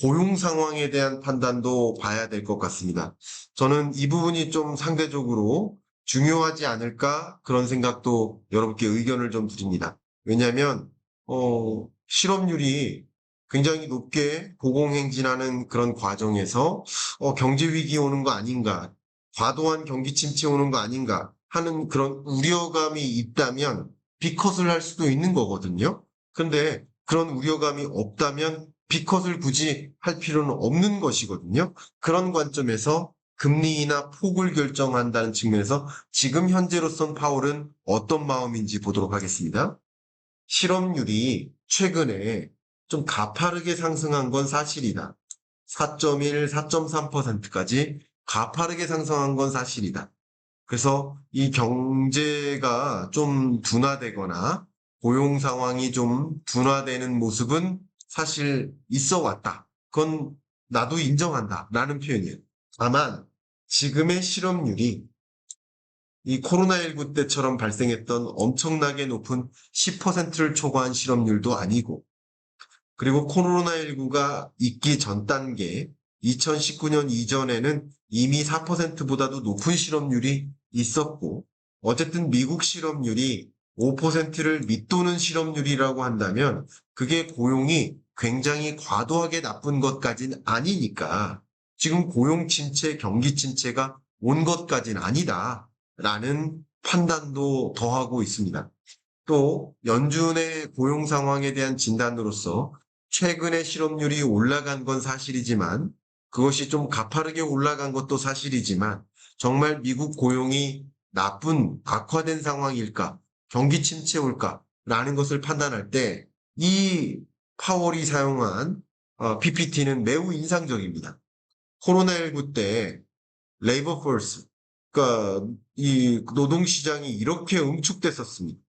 고용 상황에 대한 판단도 봐야 될 것 같습니다. 저는 이 부분이 좀 상대적으로 중요하지 않을까 그런 생각도 여러분께 의견을 좀 드립니다. 왜냐하면 실업률이 굉장히 높게 고공행진하는 그런 과정에서 경제 위기 오는 거 아닌가, 과도한 경기 침체 오는 거 아닌가 하는 그런 우려감이 있다면 비컷을 할 수도 있는 거거든요. 근데 그런 우려감이 없다면 B컷을 굳이 할 필요는 없는 것이거든요. 그런 관점에서 금리 인하 폭을 결정한다는 측면에서 지금 현재로선 파월은 어떤 마음인지 보도록 하겠습니다. 실업률이 최근에 좀 가파르게 상승한 건 사실이다. 4.1, 4.3%까지 가파르게 상승한 건 사실이다. 그래서 이 경제가 좀 둔화되거나 고용 상황이 좀 둔화되는 모습은 사실 있어 왔다. 그건 나도 인정한다. 라는 표현이에요. 다만 지금의 실업률이 이 코로나19 때처럼 발생했던 엄청나게 높은 10%를 초과한 실업률도 아니고 그리고 코로나19가 있기 전 단계 2019년 이전에는 이미 4%보다도 높은 실업률이 있었고 어쨌든 미국 실업률이 5%를 밑도는 실업률이라고 한다면 그게 고용이 굉장히 과도하게 나쁜 것까지는 아니니까 지금 고용 침체, 경기 침체가 온 것까지는 아니다라는 판단도 더하고 있습니다. 또 연준의 고용 상황에 대한 진단으로서 최근에 실업률이 올라간 건 사실이지만 그것이 좀 가파르게 올라간 것도 사실이지만 정말 미국 고용이 나쁜 악화된 상황일까 경기 침체 올까 라는 것을 판단할 때 이 파월이 사용한 PPT는 매우 인상적입니다. 코로나19 때 레이버 포스 그러니까 이 노동시장이 이렇게 응축됐었습니다.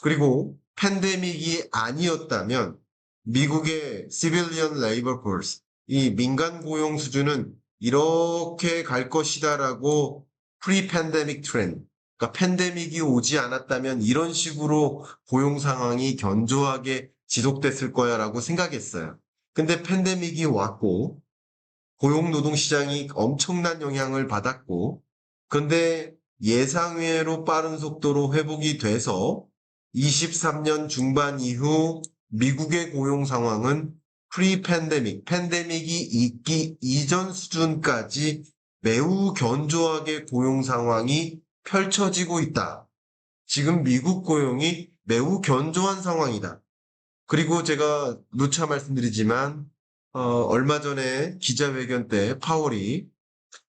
그리고 팬데믹이 아니었다면 미국의 civilian labor force, 이 민간 고용 수준은 이렇게 갈 것이다라고 pre-pandemic trend, 그러니까 팬데믹이 오지 않았다면 이런 식으로 고용 상황이 견조하게 지속됐을 거야라고 생각했어요. 근데 팬데믹이 왔고 고용 노동 시장이 엄청난 영향을 받았고 그런데 예상외로 빠른 속도로 회복이 돼서 23년 중반 이후 미국의 고용 상황은 프리-팬데믹, 팬데믹이 있기 이전 수준까지 매우 견조하게 고용 상황이 펼쳐지고 있다. 지금 미국 고용이 매우 견조한 상황이다. 그리고 제가 누차 말씀드리지만 얼마 전에 기자회견 때 파월이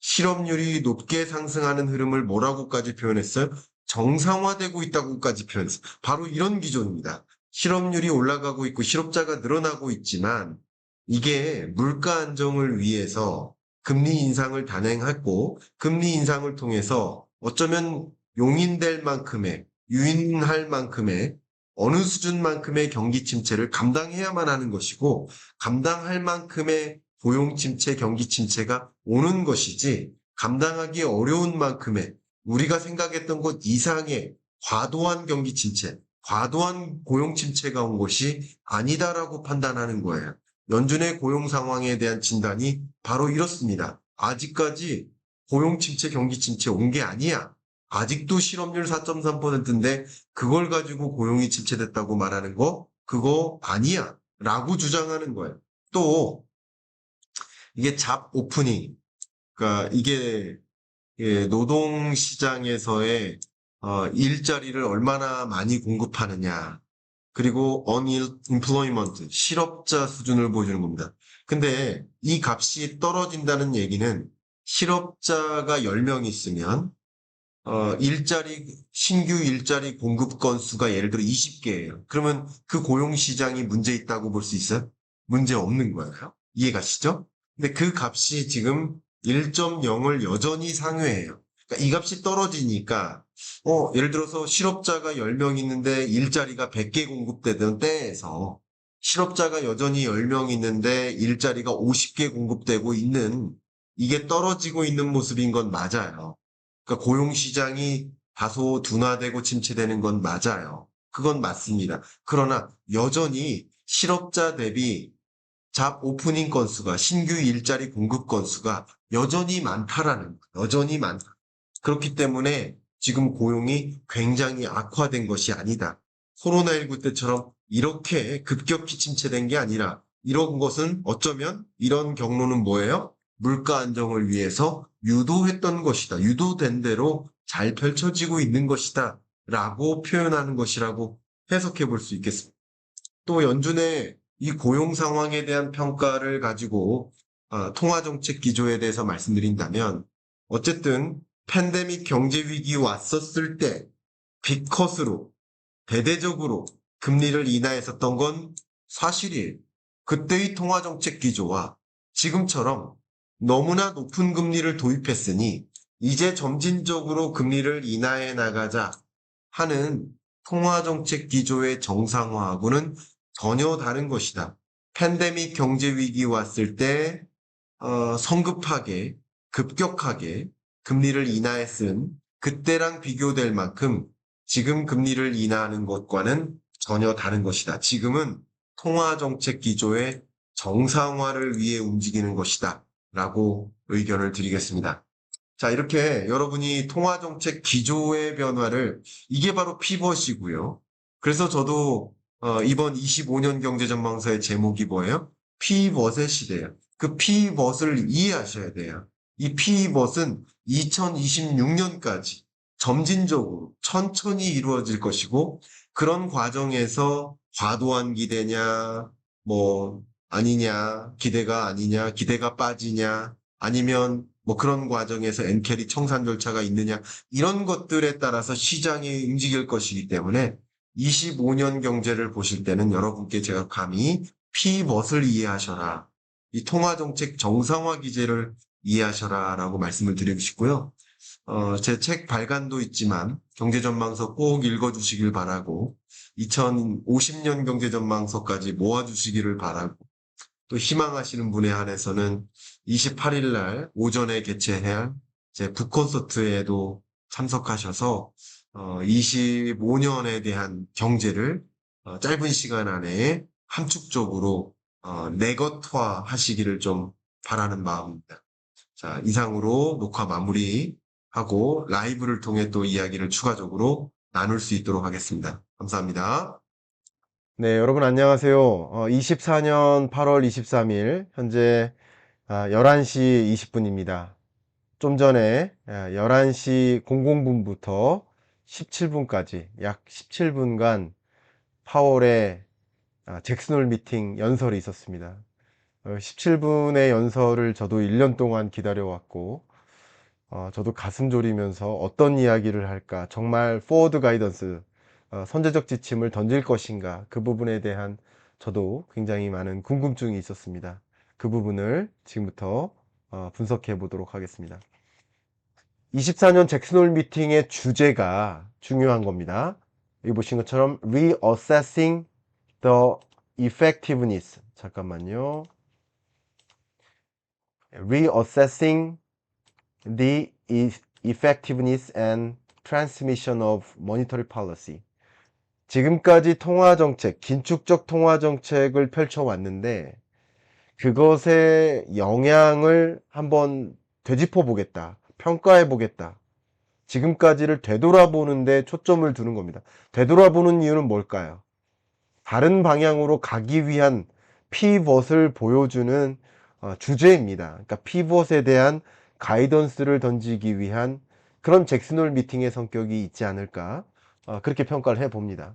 실업률이 높게 상승하는 흐름을 뭐라고까지 표현했어요? 정상화되고 있다고까지 표현했어요. 바로 이런 기조입니다. 실업률이 올라가고 있고 실업자가 늘어나고 있지만 이게 물가 안정을 위해서 금리 인상을 단행했고 금리 인상을 통해서 어쩌면 용인될 만큼의 유인할 만큼의 어느 수준만큼의 경기 침체를 감당해야만 하는 것이고 감당할 만큼의 고용 침체, 경기 침체가 오는 것이지 감당하기 어려운 만큼의 우리가 생각했던 것 이상의 과도한 경기 침체, 과도한 고용 침체가 온 것이 아니다라고 판단하는 거예요. 연준의 고용 상황에 대한 진단이 바로 이렇습니다. 아직까지 고용 침체, 경기 침체 온 게 아니야. 아직도 실업률 4.3%인데 그걸 가지고 고용이 침체됐다고 말하는 거 그거 아니야 라고 주장하는 거예요. 또 이게 잡 오프닝 그러니까 이게 노동시장에서의 일자리를 얼마나 많이 공급하느냐 그리고 unemployment 실업자 수준을 보여주는 겁니다. 근데 이 값이 떨어진다는 얘기는 실업자가 10명 있으면 신규 일자리 공급 건수가 예를 들어 20개예요. 그러면 그 고용시장이 문제 있다고 볼 수 있어요? 문제 없는 거예요. 이해가시죠? 근데 그 값이 지금 1.0을 여전히 상회해요. 그러니까 이 값이 떨어지니까, 예를 들어서 실업자가 10명 있는데 일자리가 100개 공급되던 때에서 실업자가 여전히 10명 있는데 일자리가 50개 공급되고 있는 이게 떨어지고 있는 모습인 건 맞아요. 그러니까 고용시장이 다소 둔화되고 침체되는 건 맞아요. 그건 맞습니다. 그러나 여전히 실업자 대비 잡 오프닝 건수가 신규 일자리 공급 건수가 여전히 많다라는 거, 여전히 많다. 그렇기 때문에 지금 고용이 굉장히 악화된 것이 아니다. 코로나19 때처럼 이렇게 급격히 침체된 게 아니라 이런 것은 어쩌면 이런 경로는 뭐예요? 물가 안정을 위해서 유도했던 것이다. 유도된 대로 잘 펼쳐지고 있는 것이다. 라고 표현하는 것이라고 해석해 볼 수 있겠습니다. 또 연준의 이 고용 상황에 대한 평가를 가지고 통화정책 기조에 대해서 말씀드린다면 어쨌든 팬데믹 경제 위기 왔었을 때 빅컷으로 대대적으로 금리를 인하했었던 건 사실이에요. 그때의 통화정책 기조와 지금처럼 너무나 높은 금리를 도입했으니 이제 점진적으로 금리를 인하해 나가자 하는 통화정책 기조의 정상화하고는 전혀 다른 것이다. 팬데믹 경제 위기 왔을 때 성급하게 급격하게 금리를 인하했은 그때랑 비교될 만큼 지금 금리를 인하하는 것과는 전혀 다른 것이다. 지금은 통화정책 기조의 정상화를 위해 움직이는 것이다. 라고 의견을 드리겠습니다. 자, 이렇게 여러분이 통화정책 기조의 변화를 이게 바로 피벗이고요. 그래서 저도 이번 25년 경제전망서의 제목이 뭐예요? 피벗의 시대예요. 그 피벗을 이해하셔야 돼요. 이 피벗은 2026년까지 점진적으로 천천히 이루어질 것이고 그런 과정에서 과도한 기대냐, 뭐 아니냐, 기대가 아니냐, 기대가 빠지냐, 아니면 뭐 그런 과정에서 엔캐리 청산 절차가 있느냐 이런 것들에 따라서 시장이 움직일 것이기 때문에 25년 경제를 보실 때는 여러분께 제가 감히 피벗을 이해하셔라. 이 통화정책 정상화 기제를 이해하셔라라고 말씀을 드리고 싶고요. 제 책 발간도 있지만 경제전망서 꼭 읽어주시길 바라고 2050년 경제전망서까지 모아주시기를 바라고 또 희망하시는 분에 한해서는 28일 날 오전에 개최할 제 북콘서트에도 참석하셔서 25년에 대한 경제를 짧은 시간 안에 함축적으로 내것화 하시기를 좀 바라는 마음입니다. 자, 이상으로 녹화 마무리하고 라이브를 통해 또 이야기를 추가적으로 나눌 수 있도록 하겠습니다. 감사합니다. 네, 여러분 안녕하세요. 24년 8월 23일 현재 11시 20분입니다. 좀 전에 11시 00분부터 17분까지 약 17분간 파월의 잭슨홀 미팅 연설이 있었습니다. 17분의 연설을 저도 1년 동안 기다려왔고 저도 가슴 졸이면서 어떤 이야기를 할까, 정말 포워드 가이던스, 선제적 지침을 던질 것인가, 그 부분에 대한 저도 굉장히 많은 궁금증이 있었습니다. 그 부분을 지금부터 분석해 보도록 하겠습니다. 24년 잭슨홀 미팅의 주제가 중요한 겁니다. 여기 보신 것처럼 Reassessing the Effectiveness, 잠깐만요. Reassessing the effectiveness and transmission of monetary policy. 지금까지 통화정책, 긴축적 통화정책을 펼쳐왔는데 그것의 영향을 한번 되짚어 보겠다, 평가해 보겠다, 지금까지를 되돌아보는데 초점을 두는 겁니다. 되돌아보는 이유는 뭘까요? 다른 방향으로 가기 위한 피벗을 보여주는 주제입니다. 그러니까 피벗에 대한 가이던스를 던지기 위한 그런 잭슨홀 미팅의 성격이 있지 않을까, 그렇게 평가를 해봅니다.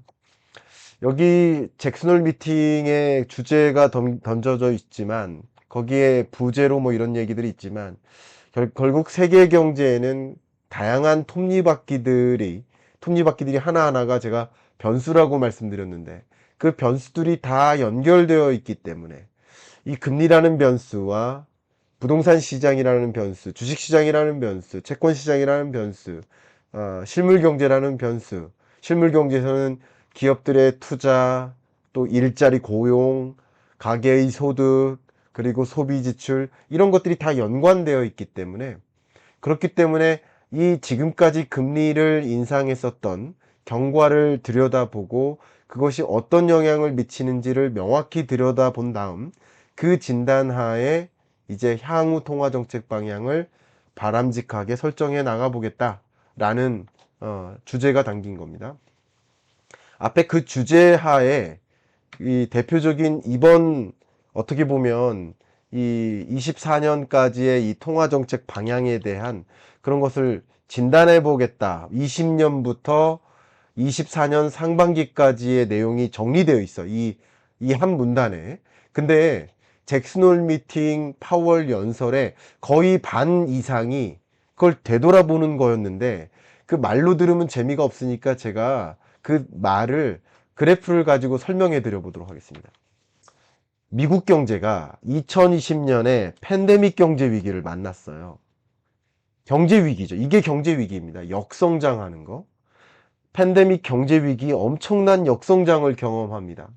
여기 잭슨홀 미팅의 주제가 던져져 있지만 거기에 부제로 뭐 이런 얘기들이 있지만 결국 세계 경제에는 다양한 톱니바퀴들이 하나하나가 제가 변수라고 말씀드렸는데 그 변수들이 다 연결되어 있기 때문에 이 금리라는 변수와 부동산 시장이라는 변수, 주식 시장이라는 변수, 채권 시장이라는 변수, 실물 경제라는 변수, 실물 경제에서는 기업들의 투자, 또 일자리 고용, 가계의 소득, 그리고 소비 지출, 이런 것들이 다 연관되어 있기 때문에, 그렇기 때문에 이 지금까지 금리를 인상했었던 경과를 들여다보고 그것이 어떤 영향을 미치는지를 명확히 들여다본 다음 그 진단하에 이제 향후 통화정책 방향을 바람직하게 설정해 나가보겠다라는 주제가 담긴 겁니다. 앞에 그 주제하에 이 대표적인 이번, 어떻게 보면 이 24년까지의 이 통화정책 방향에 대한 그런 것을 진단해 보겠다, 20년부터 24년 상반기까지의 내용이 정리되어 있어, 이 한 문단에. 근데 잭슨홀 미팅 파월 연설의 거의 반 이상이 그걸 되돌아보는 거였는데 그 말로 들으면 재미가 없으니까 제가 그 말을, 그래프를 가지고 설명해 드려 보도록 하겠습니다. 미국 경제가 2020년에 팬데믹 경제 위기를 만났어요. 경제 위기죠. 이게 경제 위기입니다. 역성장하는 거. 팬데믹 경제 위기, 엄청난 역성장을 경험합니다.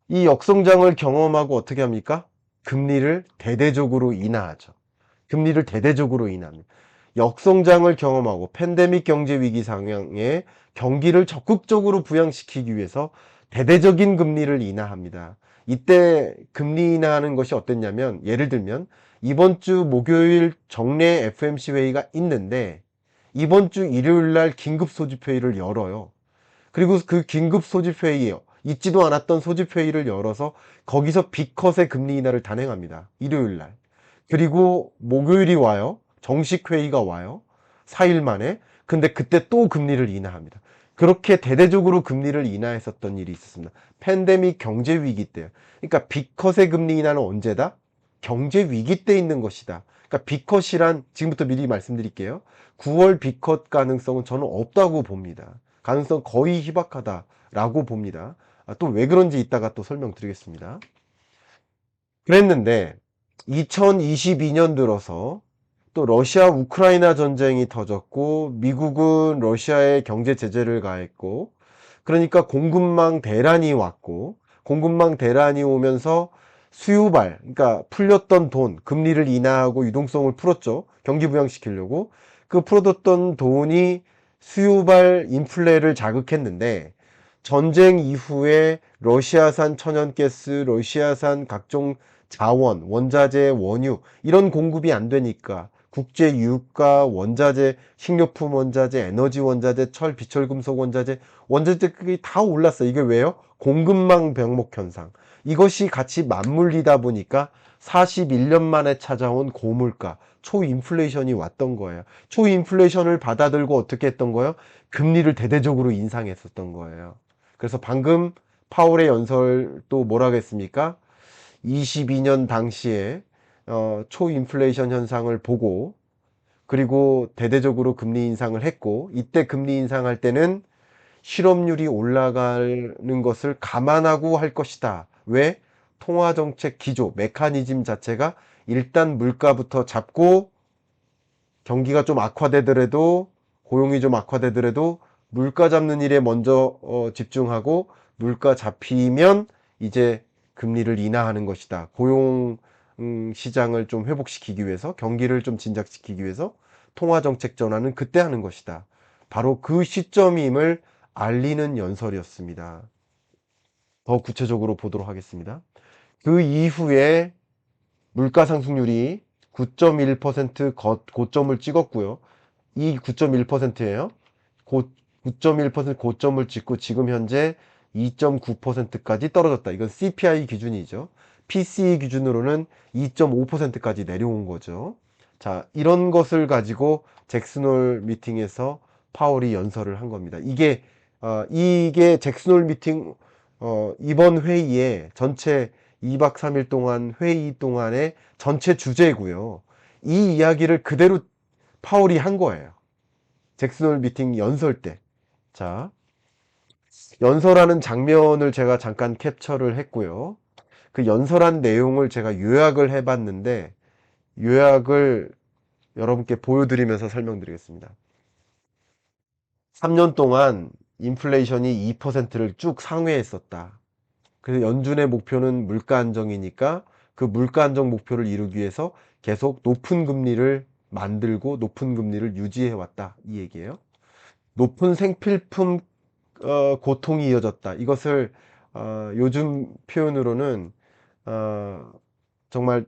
이 역성장을 경험하고 어떻게 합니까? 금리를 대대적으로 인하하죠. 금리를 대대적으로 인합니다. 역성장을 경험하고 팬데믹 경제 위기 상황에 경기를 적극적으로 부양시키기 위해서 대대적인 금리를 인하합니다. 이때 금리 인하하는 것이 어땠냐면, 예를 들면 이번 주 목요일 정례 FMC 회의가 있는데 이번 주 일요일 날 긴급 소집 회의를 열어요. 그리고 그 긴급 소집 회의, 있지도 않았던 소집 회의를 열어서 거기서 B컷의 금리 인하를 단행합니다. 일요일 날. 그리고 목요일이 와요. 정식 회의가 와요. 4일 만에. 근데 그때 또 금리를 인하합니다. 그렇게 대대적으로 금리를 인하했었던 일이 있었습니다. 팬데믹 경제 위기 때요. 그러니까 B컷의 금리 인하는 언제다? 경제 위기 때 있는 것이다. 그러니까 B컷이란, 지금부터 미리 말씀드릴게요, 9월 B컷 가능성은 저는 없다고 봅니다. 가능성 거의 희박하다라고 봅니다. 또 왜 그런지 이따가 또 설명드리겠습니다. 그랬는데 2022년 들어서 또 러시아 우크라이나 전쟁이 터졌고 미국은 러시아에 경제 제재를 가했고, 그러니까 공급망 대란이 왔고, 공급망 대란이 오면서 수요발, 그러니까 풀렸던 돈, 금리를 인하하고 유동성을 풀었죠. 경기 부양시키려고. 그 풀어뒀던 돈이 수요발 인플레를 자극했는데 전쟁 이후에 러시아산 천연가스, 러시아산 각종 자원, 원자재, 원유, 이런 공급이 안 되니까 국제 유가, 원자재, 식료품 원자재, 에너지 원자재, 철, 비철금속 원자재, 원자재들이 다 올랐어요. 이게 왜요? 공급망 병목 현상. 이것이 같이 맞물리다 보니까 41년 만에 찾아온 고물가, 초인플레이션이 왔던 거예요. 초인플레이션을 받아들고 어떻게 했던 거예요? 금리를 대대적으로 인상했었던 거예요. 그래서 방금 파월의 연설도 뭐라고 했습니까? 22년 당시에 초인플레이션 현상을 보고 그리고 대대적으로 금리 인상을 했고, 이때 금리 인상할 때는 실업률이 올라가는 것을 감안하고 할 것이다. 왜? 통화정책 기조, 메커니즘 자체가 일단 물가부터 잡고 경기가 좀 악화되더라도, 고용이 좀 악화되더라도 물가 잡는 일에 먼저 집중하고, 물가 잡히면 이제 금리를 인하하는 것이다. 고용 시장을 좀 회복시키기 위해서, 경기를 좀 진작시키기 위해서 통화정책 전환은 그때 하는 것이다. 바로 그 시점임을 알리는 연설이었습니다. 더 구체적으로 보도록 하겠습니다. 그 이후에 물가 상승률이 9.1% 고점을 찍었고요. 이 9.1%예요. 9.1% 고점을 찍고 지금 현재 2.9%까지 떨어졌다. 이건 CPI 기준이죠. PCE 기준으로는 2.5%까지 내려온 거죠. 자, 이런 것을 가지고 잭슨홀 미팅에서 파월이 연설을 한 겁니다. 이게 잭슨홀 미팅 이번 회의에 전체 2박 3일 동안 회의 동안의 전체 주제고요. 이 이야기를 그대로 파월이 한 거예요. 잭슨홀 미팅 연설 때. 자, 연설하는 장면을 제가 잠깐 캡처를 했고요. 그 연설한 내용을 제가 요약을 해봤는데, 요약을 여러분께 보여드리면서 설명드리겠습니다. 3년 동안 인플레이션이 2%를 쭉 상회했었다. 그래서 연준의 목표는 물가 안정이니까 그 물가 안정 목표를 이루기 위해서 계속 높은 금리를 만들고 높은 금리를 유지해 왔다. 이 얘기예요. 높은 생필품 고통이 이어졌다. 이것을 요즘 표현으로는 정말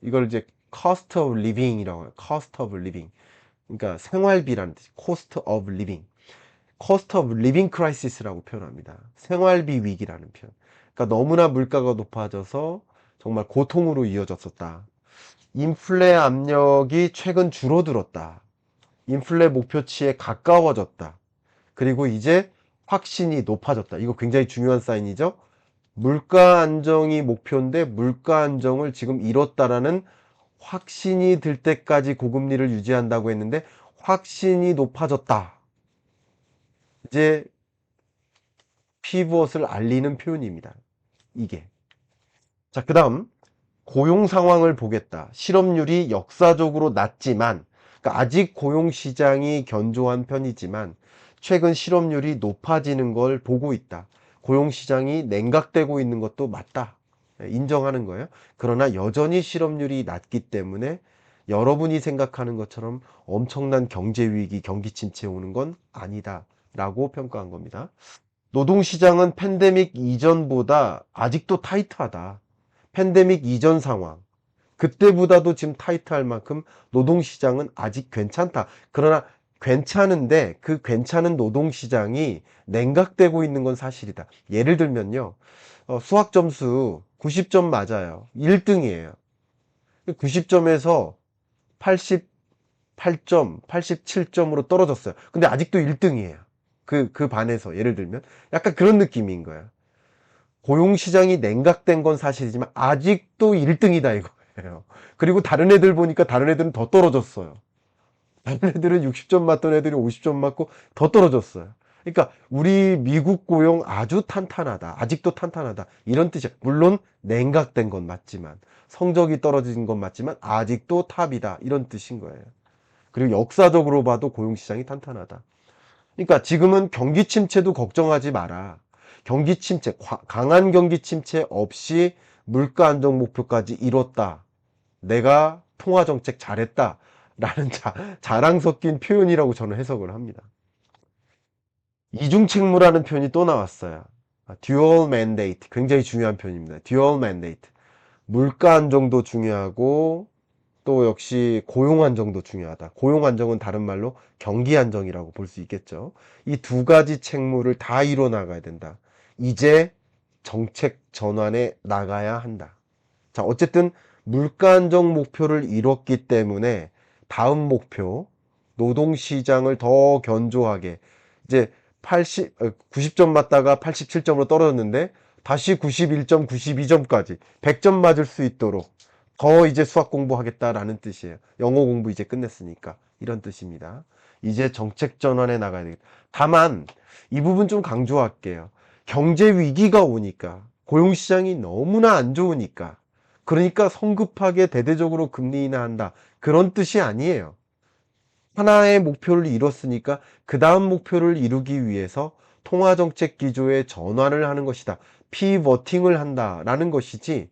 이걸 이제 cost of living이라고 해요. cost of living. 그러니까 생활비라는 뜻이 cost of living. cost of living crisis라고 표현합니다. 생활비 위기라는 표현. 그러니까 너무나 물가가 높아져서 정말 고통으로 이어졌었다. 인플레 압력이 최근 줄어들었다. 인플레 목표치에 가까워졌다. 그리고 이제 확신이 높아졌다. 이거 굉장히 중요한 사인이죠. 물가 안정이 목표인데 물가 안정을 지금 이뤘다라는 확신이 들 때까지 고금리를 유지한다고 했는데 확신이 높아졌다. 이제 피벗을 알리는 표현입니다. 이게. 자, 그 다음 고용 상황을 보겠다. 실업률이 역사적으로 낮지만, 그러니까 아직 고용 시장이 견조한 편이지만 최근 실업률이 높아지는 걸 보고 있다. 고용 시장이 냉각되고 있는 것도 맞다. 인정하는 거예요. 그러나 여전히 실업률이 낮기 때문에 여러분이 생각하는 것처럼 엄청난 경제 위기, 경기 침체 오는 건 아니다. 라고 평가한 겁니다. 노동시장은 팬데믹 이전보다 아직도 타이트하다. 팬데믹 이전 상황. 그때보다도 지금 타이트할 만큼 노동시장은 아직 괜찮다. 그러나 괜찮은데 그 괜찮은 노동시장이 냉각되고 있는 건 사실이다. 예를 들면요. 수학 점수 90점 맞아요. 1등이에요. 90점에서 88점, 87점으로 떨어졌어요. 근데 아직도 1등이에요. 그 반에서 예를 들면 약간 그런 느낌인 거예요. 고용시장이 냉각된 건 사실이지만 아직도 1등이다 이거예요. 그리고 다른 애들 보니까 다른 애들은 더 떨어졌어요. 다른 애들은 60점 맞던 애들이 50점 맞고 더 떨어졌어요. 그러니까 우리 미국 고용 아주 탄탄하다. 아직도 탄탄하다. 이런 뜻이야. 물론 냉각된 건 맞지만, 성적이 떨어진 건 맞지만 아직도 탑이다. 이런 뜻인 거예요. 그리고 역사적으로 봐도 고용시장이 탄탄하다. 그러니까 지금은 경기 침체도 걱정하지 마라. 경기 침체, 강한 경기 침체 없이 물가 안정 목표까지 이뤘다. 내가 통화 정책 잘했다. 라는 자랑 섞인 표현이라고 저는 해석을 합니다. 이중책무라는 표현이 또 나왔어요. dual mandate. 굉장히 중요한 표현입니다. dual mandate. 물가 안정도 중요하고 또 역시 고용 안정도 중요하다. 고용 안정은 다른 말로 경기 안정이라고 볼 수 있겠죠. 이 두 가지 책무를 다 이뤄 나가야 된다. 이제 정책 전환에 나가야 한다. 자, 어쨌든 물가 안정 목표를 이뤘기 때문에 다음 목표 노동시장을 더 견조하게 이제 90점 맞다가 87점으로 떨어졌는데 다시 91점, 92점까지 100점 맞을 수 있도록 더 이제 수학 공부하겠다라는 뜻이에요. 영어 공부 이제 끝냈으니까. 이런 뜻입니다. 이제 정책 전환에 나가야 되겠다. 다만 이 부분 좀 강조할게요. 경제 위기가 오니까 고용시장이 너무나 안 좋으니까 그러니까 성급하게 대대적으로 금리 인하한다. 그런 뜻이 아니에요. 하나의 목표를 이뤘으니까 그 다음 목표를 이루기 위해서 통화정책 기조의 전환을 하는 것이다. 피버팅을 한다라는 것이지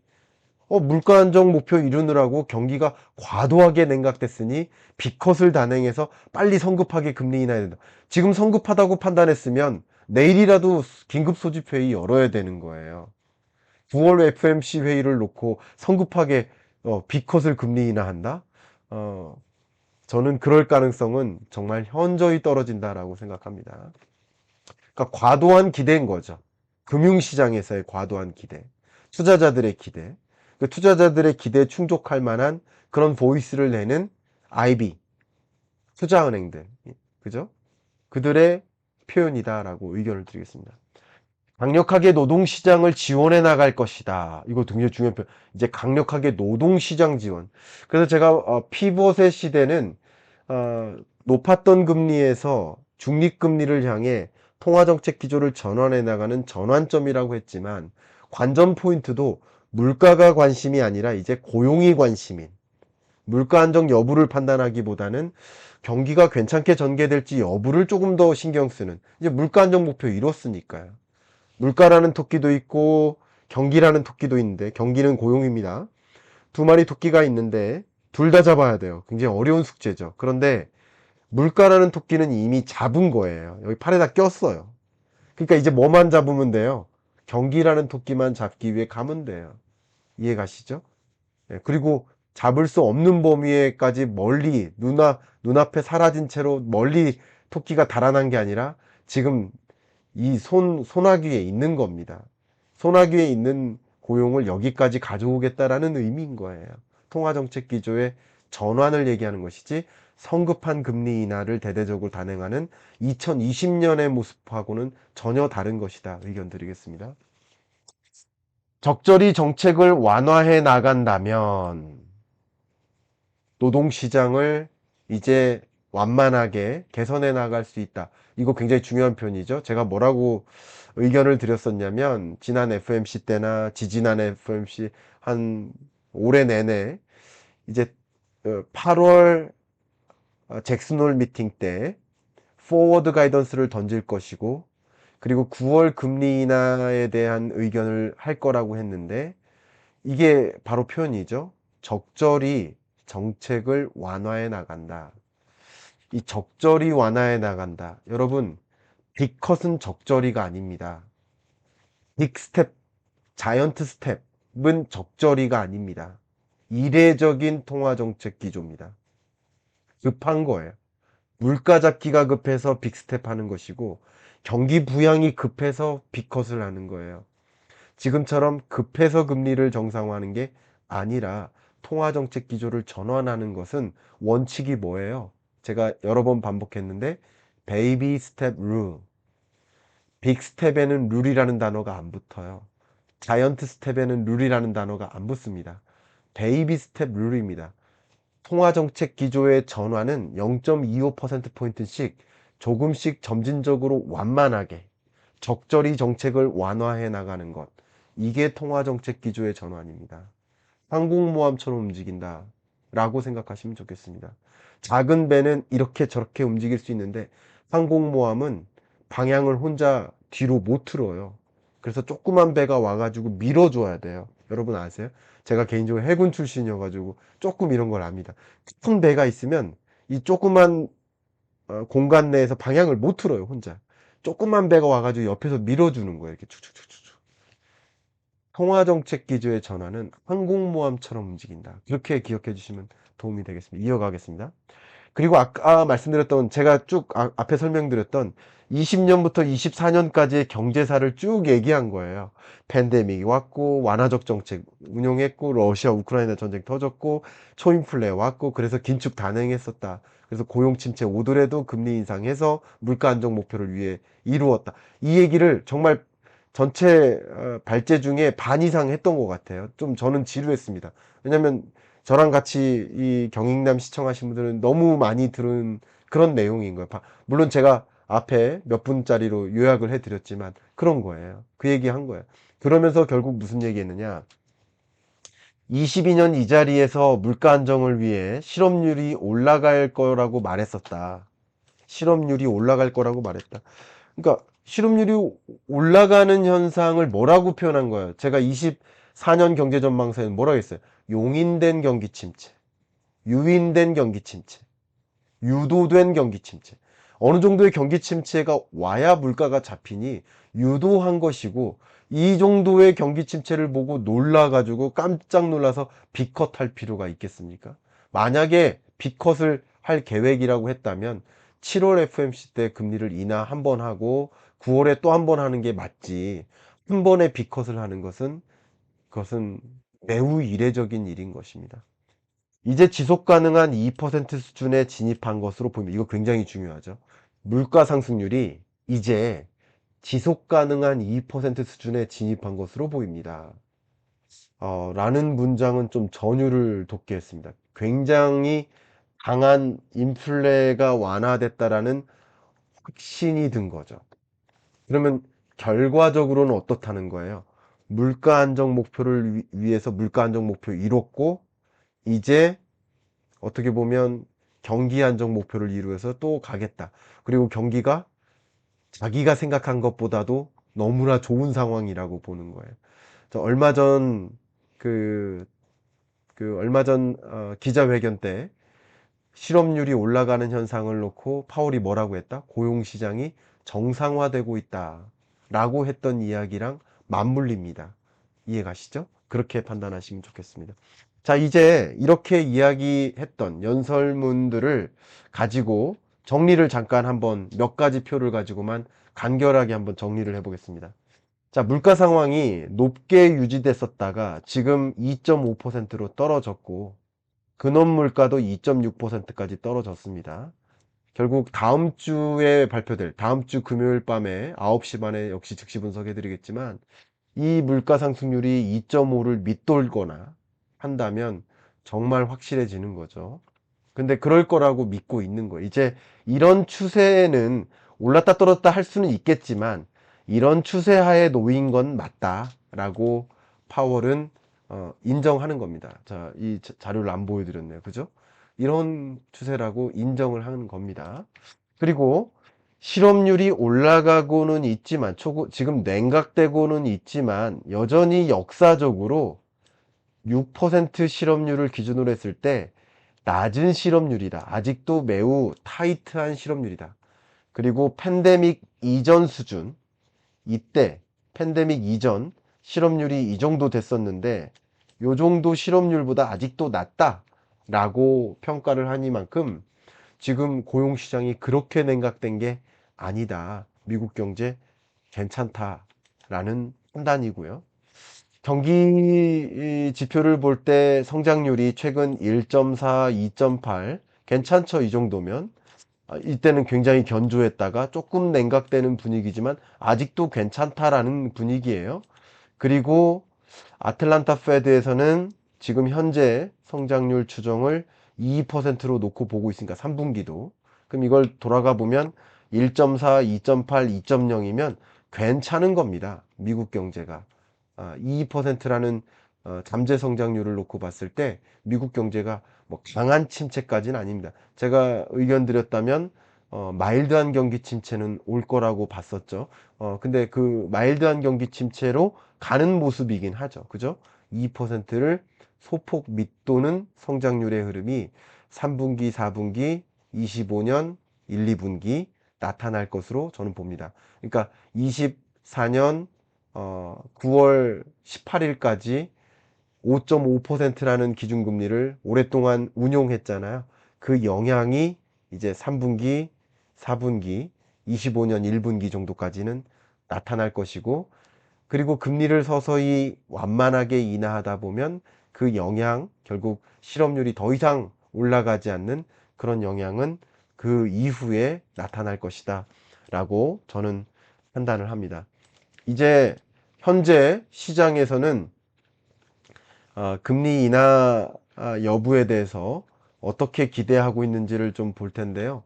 물가 안정 목표 이루느라고 경기가 과도하게 냉각됐으니 B컷을 단행해서 빨리 성급하게 금리 인하해야 된다. 지금 성급하다고 판단했으면 내일이라도 긴급 소집 회의 열어야 되는 거예요. 9월 FMC 회의를 놓고 성급하게 B컷을 금리 인하한다? 저는 그럴 가능성은 정말 현저히 떨어진다라고 생각합니다. 그러니까 과도한 기대인 거죠. 금융시장에서의 과도한 기대, 투자자들의 기대, 그 투자자들의 기대에 충족할 만한 그런 보이스를 내는 IB, 투자은행들, 그죠? 그들의 표현이다라고 의견을 드리겠습니다. 강력하게 노동시장을 지원해 나갈 것이다. 이거 굉장히 중요한 표현. 이제 강력하게 노동시장 지원. 그래서 제가 피벗의 시대는 높았던 금리에서 중립금리를 향해 통화정책 기조를 전환해 나가는 전환점이라고 했지만 관전 포인트도 물가가 관심이 아니라 이제 고용이 관심인 물가 안정 여부를 판단하기보다는 경기가 괜찮게 전개될지 여부를 조금 더 신경 쓰는 이제 물가 안정 목표 이뤘으니까요. 물가라는 토끼도 있고 경기라는 토끼도 있는데 경기는 고용입니다. 두 마리 토끼가 있는데 둘 다 잡아야 돼요. 굉장히 어려운 숙제죠. 그런데 물가라는 토끼는 이미 잡은 거예요. 여기 팔에다 꼈어요. 그러니까 이제 뭐만 잡으면 돼요? 경기라는 토끼만 잡기 위해 가면 돼요. 이해 가시죠? 그리고 잡을 수 없는 범위에까지 멀리 눈앞에 사라진 채로 멀리 토끼가 달아난 게 아니라 지금 이 소나귀에 있는 겁니다. 소나귀에 있는 고용을 여기까지 가져오겠다라는 의미인 거예요. 통화정책 기조의 전환을 얘기하는 것이지 성급한 금리 인하를 대대적으로 단행하는 2020년의 모습하고는 전혀 다른 것이다. 의견 드리겠습니다. 적절히 정책을 완화해 나간다면 노동시장을 이제 완만하게 개선해 나갈 수 있다. 이거 굉장히 중요한 표현이죠. 제가 뭐라고 의견을 드렸었냐면 지난 FMC 때나 지지난 FMC 한 올해 내내 이제 8월 잭슨홀 미팅 때 포워드 가이던스를 던질 것이고 그리고 9월 금리 인하에 대한 의견을 할 거라고 했는데 이게 바로 표현이죠. 적절히 정책을 완화해 나간다. 이 적절히 완화해 나간다. 여러분, 빅컷은 적절히가 아닙니다. 빅스텝, 자이언트 스텝은 적절히가 아닙니다. 이례적인 통화정책 기조입니다. 급한 거예요. 물가 잡기가 급해서 빅스텝 하는 것이고 경기 부양이 급해서 빅컷을 하는 거예요. 지금처럼 급해서 금리를 정상화하는 게 아니라 통화정책 기조를 전환하는 것은 원칙이 뭐예요? 제가 여러 번 반복했는데 베이비 스텝 룰, 빅 스텝에는 룰이라는 단어가 안 붙어요. 자이언트 스텝에는 룰이라는 단어가 안 붙습니다. 베이비 스텝 룰입니다. 통화정책 기조의 전환은 0.25%포인트씩 조금씩 점진적으로 완만하게 적절히 정책을 완화해 나가는 것. 이게 통화정책 기조의 전환입니다. 항공모함처럼 움직인다 라고 생각하시면 좋겠습니다. 작은 배는 이렇게 저렇게 움직일 수 있는데 항공모함은 방향을 혼자 뒤로 못 틀어요. 그래서 조그만 배가 와가지고 밀어줘야 돼요. 여러분 아세요? 제가 개인적으로 해군 출신이어가지고 조금 이런 걸 압니다. 큰 배가 있으면 이 조그만 공간 내에서 방향을 못 틀어요, 혼자. 조그만 배가 와가지고 옆에서 밀어주는 거예요. 이렇게 축축축축. 통화정책 기조의 전환은 항공모함처럼 움직인다. 그렇게 기억해 주시면 도움이 되겠습니다. 이어가겠습니다. 그리고 아까 말씀드렸던 제가 쭉 앞에 설명드렸던 20년부터 24년까지의 경제사를 쭉 얘기한 거예요. 팬데믹이 왔고 완화적 정책 운용했고 러시아 우크라이나 전쟁 터졌고 초인플레 왔고 그래서 긴축 단행했었다. 그래서 고용 침체 오더라도 금리 인상해서 물가 안정 목표를 위해 이루었다. 이 얘기를 정말 전체 발제 중에 반 이상 했던 것 같아요. 좀 저는 지루했습니다. 왜냐면 저랑 같이 이 경익남 시청하신 분들은 너무 많이 들은 그런 내용인 거예요. 물론 제가 앞에 몇 분짜리로 요약을 해드렸지만 그런 거예요. 그 얘기 한 거예요. 그러면서 결국 무슨 얘기 했느냐. 22년 이 자리에서 물가 안정을 위해 실업률이 올라갈 거라고 말했었다. 실업률이 올라갈 거라고 말했다. 그러니까 실업률이 올라가는 현상을 뭐라고 표현한 거예요? 제가 24년 경제 전망서에는 뭐라고 했어요? 용인된 경기 침체, 유인된 경기 침체, 유도된 경기 침체. 어느 정도의 경기 침체가 와야 물가가 잡히니 유도한 것이고, 이 정도의 경기 침체를 보고 놀라가지고 깜짝 놀라서 빅컷 할 필요가 있겠습니까? 만약에 빅컷을 할 계획이라고 했다면 7월 FMC 때 금리를 인하 한 번 하고 9월에 또 한 번 하는 게 맞지. 한 번에 빅컷을 하는 것은 그것은 매우 이례적인 일인 것입니다. 이제 지속 가능한 2% 수준에 진입한 것으로 보입니다. 이거 굉장히 중요하죠. 물가 상승률이 이제 지속 가능한 2% 수준에 진입한 것으로 보입니다. 라는 문장은 좀 전율을 돋게 했습니다. 굉장히 강한 인플레가 완화됐다라는 확신이 든 거죠. 그러면 결과적으로는 어떻다는 거예요? 물가 안정 목표를 위해서 물가 안정 목표 이뤘고, 이제 어떻게 보면 경기 안정 목표를 이루어서 또 가겠다. 그리고 경기가 자기가 생각한 것보다도 너무나 좋은 상황이라고 보는 거예요. 저 얼마 전 그, 얼마 전 기자회견 때 실업률이 올라가는 현상을 놓고 파월이 뭐라고 했다? 고용시장이 정상화되고 있다 라고 했던 이야기랑 맞물립니다. 이해가시죠? 그렇게 판단하시면 좋겠습니다. 자, 이제 이렇게 이야기했던 연설문들을 가지고 정리를 잠깐 한번 몇 가지 표를 가지고만 간결하게 한번 정리를 해보겠습니다. 자, 물가 상황이 높게 유지됐었다가 지금 2.5%로 떨어졌고, 근원 물가도 2.6%까지 떨어졌습니다. 결국 다음 주에 발표될, 다음 주 금요일 밤에 9시 반에 역시 즉시 분석해 드리겠지만, 이 물가 상승률이 2.5를 밑돌거나 한다면 정말 확실해지는 거죠. 근데 그럴 거라고 믿고 있는 거예요. 이제 이런 추세는 올랐다 떨어졌다 할 수는 있겠지만 이런 추세하에 놓인 건 맞다라고 파월은 인정하는 겁니다. 자, 이 자료를 안 보여드렸네요. 그죠? 이런 추세라고 인정을 하는 겁니다. 그리고 실업률이 올라가고는 있지만 지금 냉각되고는 있지만 여전히 역사적으로 6% 실업률을 기준으로 했을 때 낮은 실업률이다. 아직도 매우 타이트한 실업률이다. 그리고 팬데믹 이전 수준, 이때 팬데믹 이전 실업률이 이 정도 됐었는데 요 정도 실업률보다 아직도 낮다라고 평가를 하니만큼 지금 고용시장이 그렇게 냉각된 게 아니다. 미국 경제 괜찮다라는 판단이고요. 경기 지표를 볼 때 성장률이 최근 1.4, 2.8 괜찮죠? 이 정도면. 이때는 굉장히 견조했다가 조금 냉각되는 분위기지만 아직도 괜찮다라는 분위기예요. 그리고 아틀란타 페드에서는 지금 현재 성장률 추정을 2%로 놓고 보고 있으니까 3분기도. 그럼 이걸 돌아가 보면 1.4, 2.8, 2.0이면 괜찮은 겁니다. 미국 경제가. 2%라는 잠재 성장률을 놓고 봤을 때 미국 경제가 뭐 강한 침체까지는 아닙니다. 제가 의견 드렸다면 마일드한 경기 침체는 올 거라고 봤었죠. 근데 그 마일드한 경기 침체로 가는 모습이긴 하죠. 그죠? 2%를 소폭 밑도는 성장률의 흐름이 3분기, 4분기, 25년 1, 2분기 나타날 것으로 저는 봅니다. 그러니까 24년 9월 18일까지 5.5%라는 기준금리를 오랫동안 운용했잖아요. 그 영향이 이제 3분기, 4분기, 25년 1분기 정도까지는 나타날 것이고, 그리고 금리를 서서히 완만하게 인하하다 보면 그 영향, 결국 실업률이 더 이상 올라가지 않는 그런 영향은 그 이후에 나타날 것이다 라고 저는 판단을 합니다. 이제 현재 시장에서는 금리 인하 여부에 대해서 어떻게 기대하고 있는지를 좀 볼 텐데요.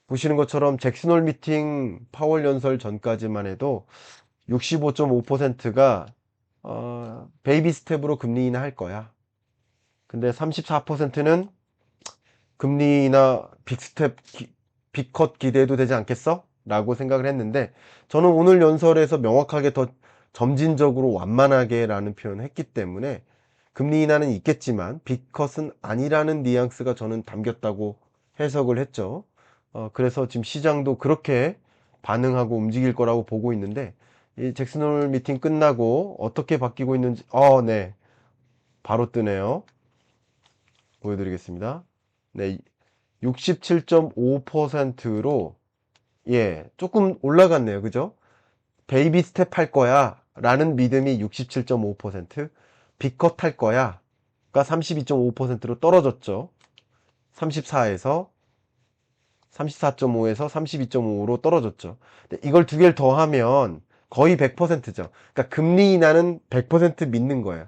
보시는 것처럼 잭슨홀 미팅 파월 연설 전까지만 해도 65.5%가 베이비 스텝으로 금리 인하 할 거야. 근데 34%는 금리 인하 빅스텝 빅컷 기대해도 되지 않겠어? 라고 생각을 했는데, 저는 오늘 연설에서 명확하게 더 점진적으로 완만하게 라는 표현을 했기 때문에 금리 인하는 있겠지만 빅컷은 아니라는 뉘앙스가 저는 담겼다고 해석을 했죠. 그래서 지금 시장도 그렇게 반응하고 움직일 거라고 보고 있는데, 이 잭슨홀 미팅 끝나고 어떻게 바뀌고 있는지, 네, 바로 뜨네요. 보여드리겠습니다. 네, 67.5%로 예, 조금 올라갔네요. 그죠? 베이비 스텝 할 거야 라는 믿음이 67.5%, 빅컷 할 거야가 32.5%로 떨어졌죠. 34에서 34.5에서 32.5로 떨어졌죠. 근데 이걸 두 개를 더하면 거의 100%죠. 그러니까 금리 인하는 100% 믿는 거예요.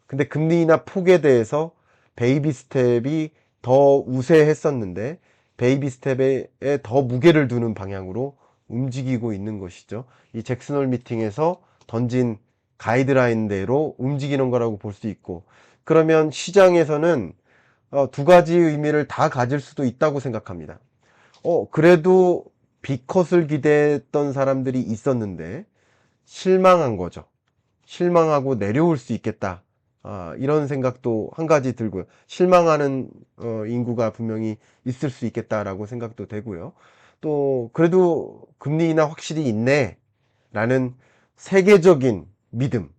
근데 금리 인하 폭에 대해서 베이비 스텝이 더 우세했었는데 베이비 스텝에 더 무게를 두는 방향으로 움직이고 있는 것이죠. 이 잭슨홀 미팅에서 던진 가이드라인대로 움직이는 거라고 볼 수 있고, 그러면 시장에서는 두 가지 의미를 다 가질 수도 있다고 생각합니다. 그래도 B컷을 기대했던 사람들이 있었는데 실망한 거죠. 실망하고 내려올 수 있겠다. 이런 생각도 한 가지 들고요. 실망하는 인구가 분명히 있을 수 있겠다라고 생각도 되고요. 또 그래도 금리 인하 확실히 있네 라는 세계적인 믿음,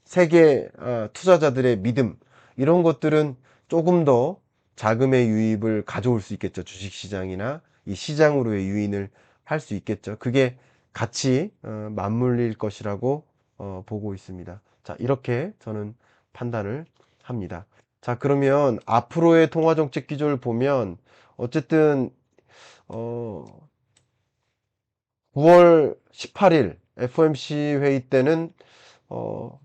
세계 투자자들의 믿음, 이런 것들은 조금 더 자금의 유입을 가져올 수 있겠죠. 주식시장이나 이 시장으로의 유인을 할 수 있겠죠. 그게 같이 맞물릴 것이라고 보고 있습니다. 자, 이렇게 저는 판단을 합니다. 자, 그러면 앞으로의 통화정책 기조를 보면 어쨌든 9월 18일 FOMC 회의 때는 어,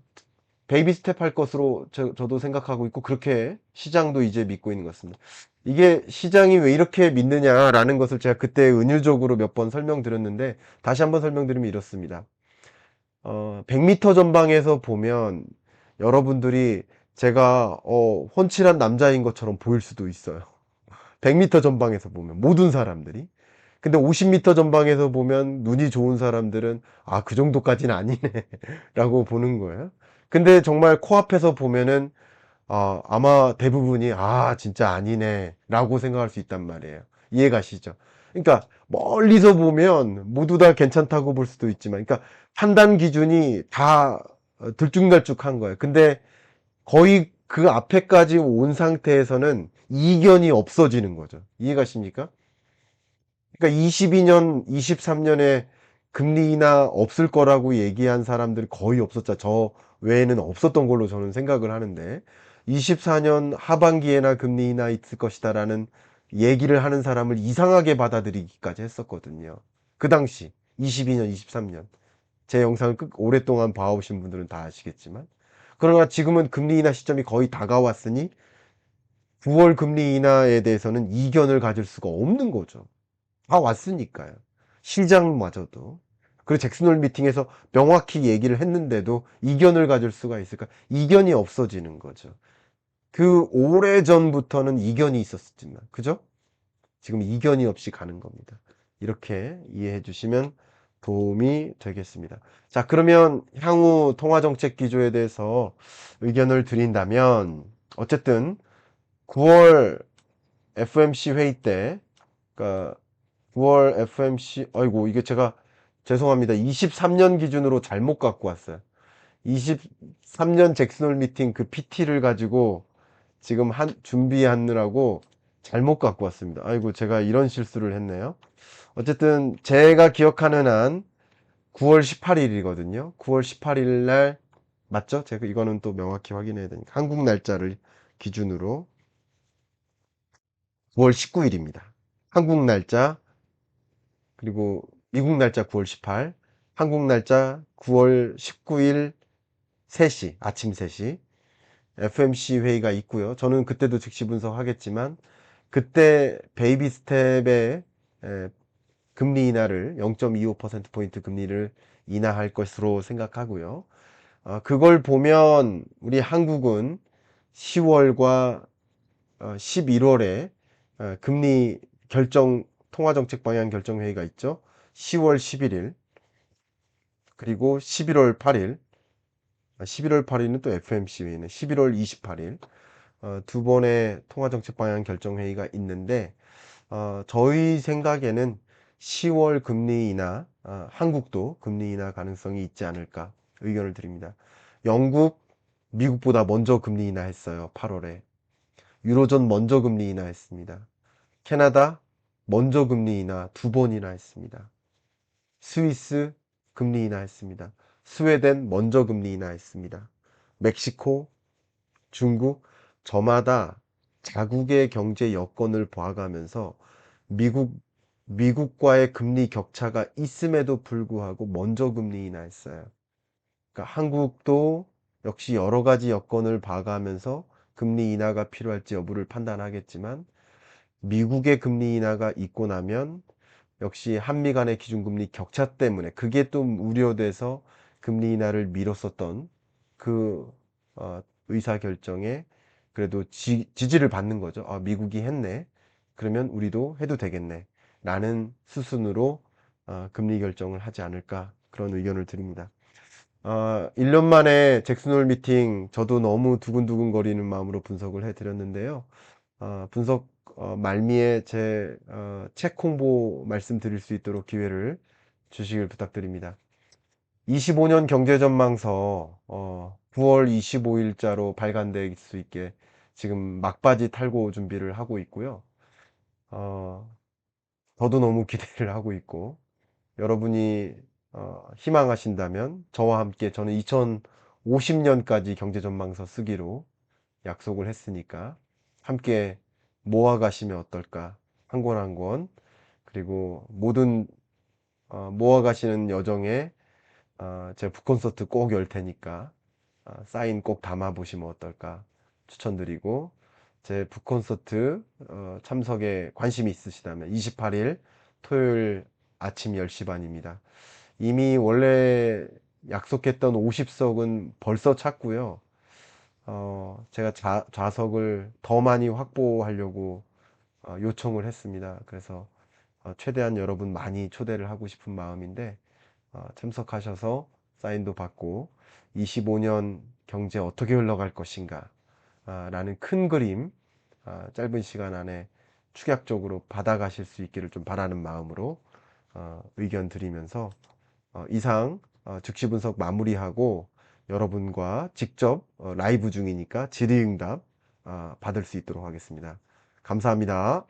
베이비 스텝 할 것으로 저도 생각하고 있고, 그렇게 시장도 이제 믿고 있는 것 같습니다. 이게 시장이 왜 이렇게 믿느냐라는 것을 제가 그때 은유적으로 몇 번 설명드렸는데, 다시 한번 설명드리면 이렇습니다. 100m 전방에서 보면 여러분들이 제가 훤칠한 남자인 것처럼 보일 수도 있어요. 100m 전방에서 보면 모든 사람들이. 근데 50m 전방에서 보면 눈이 좋은 사람들은 그 정도까지는 아니네 라고 보는 거예요. 근데 정말 코앞에서 보면은 아마 대부분이 진짜 아니네 라고 생각할 수 있단 말이에요. 이해가시죠? 그러니까 멀리서 보면 모두 다 괜찮다고 볼 수도 있지만, 그러니까 판단 기준이 다 들쭉날쭉한 거예요. 근데 거의 그 앞에까지 온 상태에서는 이견이 없어지는 거죠. 이해가십니까? 그러니까 22년, 23년에 금리 인하 없을 거라고 얘기한 사람들이 거의 없었죠. 저 외에는 없었던 걸로 저는 생각을 하는데, 24년 하반기에나 금리 인하 있을 것이다라는 얘기를 하는 사람을 이상하게 받아들이기까지 했었거든요. 그 당시 22년, 23년 제 영상을 오랫동안 봐오신 분들은 다 아시겠지만, 그러나 지금은 금리 인하 시점이 거의 다가왔으니 9월 금리 인하에 대해서는 이견을 가질 수가 없는 거죠. 다 왔으니까요. 시장마저도. 그리고 잭슨홀 미팅에서 명확히 얘기를 했는데도 이견을 가질 수가 있을까? 이견이 없어지는 거죠. 그 오래전부터는 이견이 있었지만, 그죠? 지금 이견이 없이 가는 겁니다. 이렇게 이해해 주시면 도움이 되겠습니다. 자, 그러면 향후 통화정책 기조에 대해서 의견을 드린다면, 어쨌든 9월 FOMC 회의 때, 그러니까 9월 FOMC, 아이고, 이게 제가 죄송합니다. 23년 기준으로 잘못 갖고 왔어요. 23년 잭슨홀 미팅 그 PT를 가지고 지금 준비하느라고 잘못 갖고 왔습니다. 아이고, 제가 이런 실수를 했네요. 어쨌든 제가 기억하는 한 9월 18일이거든요. 9월 18일 날 맞죠? 제가 이거는 또 명확히 확인해야 되니까. 한국 날짜를 기준으로 9월 19일입니다. 한국 날짜, 그리고 미국 날짜 9월 18, 한국 날짜 9월 19일 3시, 아침 3시 FMC 회의가 있고요. 저는 그때도 즉시 분석하겠지만 그때 베이비 스텝의 금리 인하를 0.25%포인트 금리를 인하할 것으로 생각하고요. 그걸 보면 우리 한국은 10월과 11월에 금리 결정 통화정책 방향 결정 회의가 있죠. 10월 11일 그리고 11월 8일 11월 8일은 또 FMC 회의네. 11월 28일 두 번의 통화정책 방향 결정 회의가 있는데 저희 생각에는 10월 금리 인하 한국도 금리 인하 가능성이 있지 않을까 의견을 드립니다. 영국 미국보다 먼저 금리 인하했어요. 8월에. 유로존 먼저 금리 인하했습니다. 캐나다 먼저 금리 인하 2번이나 했습니다. 스위스 금리 인하했습니다. 스웨덴 먼저 금리 인하했습니다. 멕시코, 중국 저마다 자국의 경제 여건을 봐가면서 미국과의 금리 격차가 있음에도 불구하고 먼저 금리 인하했어요. 그러니까 한국도 역시 여러 가지 여건을 봐가면서 금리 인하가 필요할지 여부를 판단하겠지만 미국의 금리 인하가 있고 나면 역시 한미 간의 기준금리 격차 때문에 그게 좀 우려돼서 금리 인하를 미뤘었던 그 의사결정에 그래도 지지를 받는 거죠. 미국이 했네. 그러면 우리도 해도 되겠네. 라는 수순으로 금리 결정을 하지 않을까 그런 의견을 드립니다. 1년 만에 잭슨홀 미팅 저도 너무 두근두근 거리는 마음으로 분석을 해드렸는데요. 분석 말미에 제 책 홍보 말씀드릴 수 있도록 기회를 주시길 부탁드립니다. 25년 경제전망서 9월 25일자로 발간될 수 있게 지금 막바지 탈고 준비를 하고 있고요. 저도 너무 기대를 하고 있고 여러분이 희망하신다면 저와 함께 저는 2050년까지 경제전망서 쓰기로 약속을 했으니까 함께 모아가시면 어떨까 한 권 한 권 그리고 모든 모아가시는 여정에 제 북콘서트 꼭 열 테니까 사인 꼭 담아 보시면 어떨까 추천드리고 제 북콘서트 참석에 관심이 있으시다면 28일 토요일 아침 10시 반입니다. 이미 원래 약속했던 50석은 벌써 찼고요. 제가 좌석을 더 많이 확보하려고 요청을 했습니다. 그래서 최대한 여러분 많이 초대를 하고 싶은 마음인데 참석하셔서 사인도 받고 25년 경제 어떻게 흘러갈 것인가 라는 큰 그림 짧은 시간 안에 축약적으로 받아가실 수 있기를 좀 바라는 마음으로 의견 드리면서 이상 즉시 분석 마무리하고 여러분과 직접 라이브 중이니까 질의응답 받을 수 있도록 하겠습니다. 감사합니다.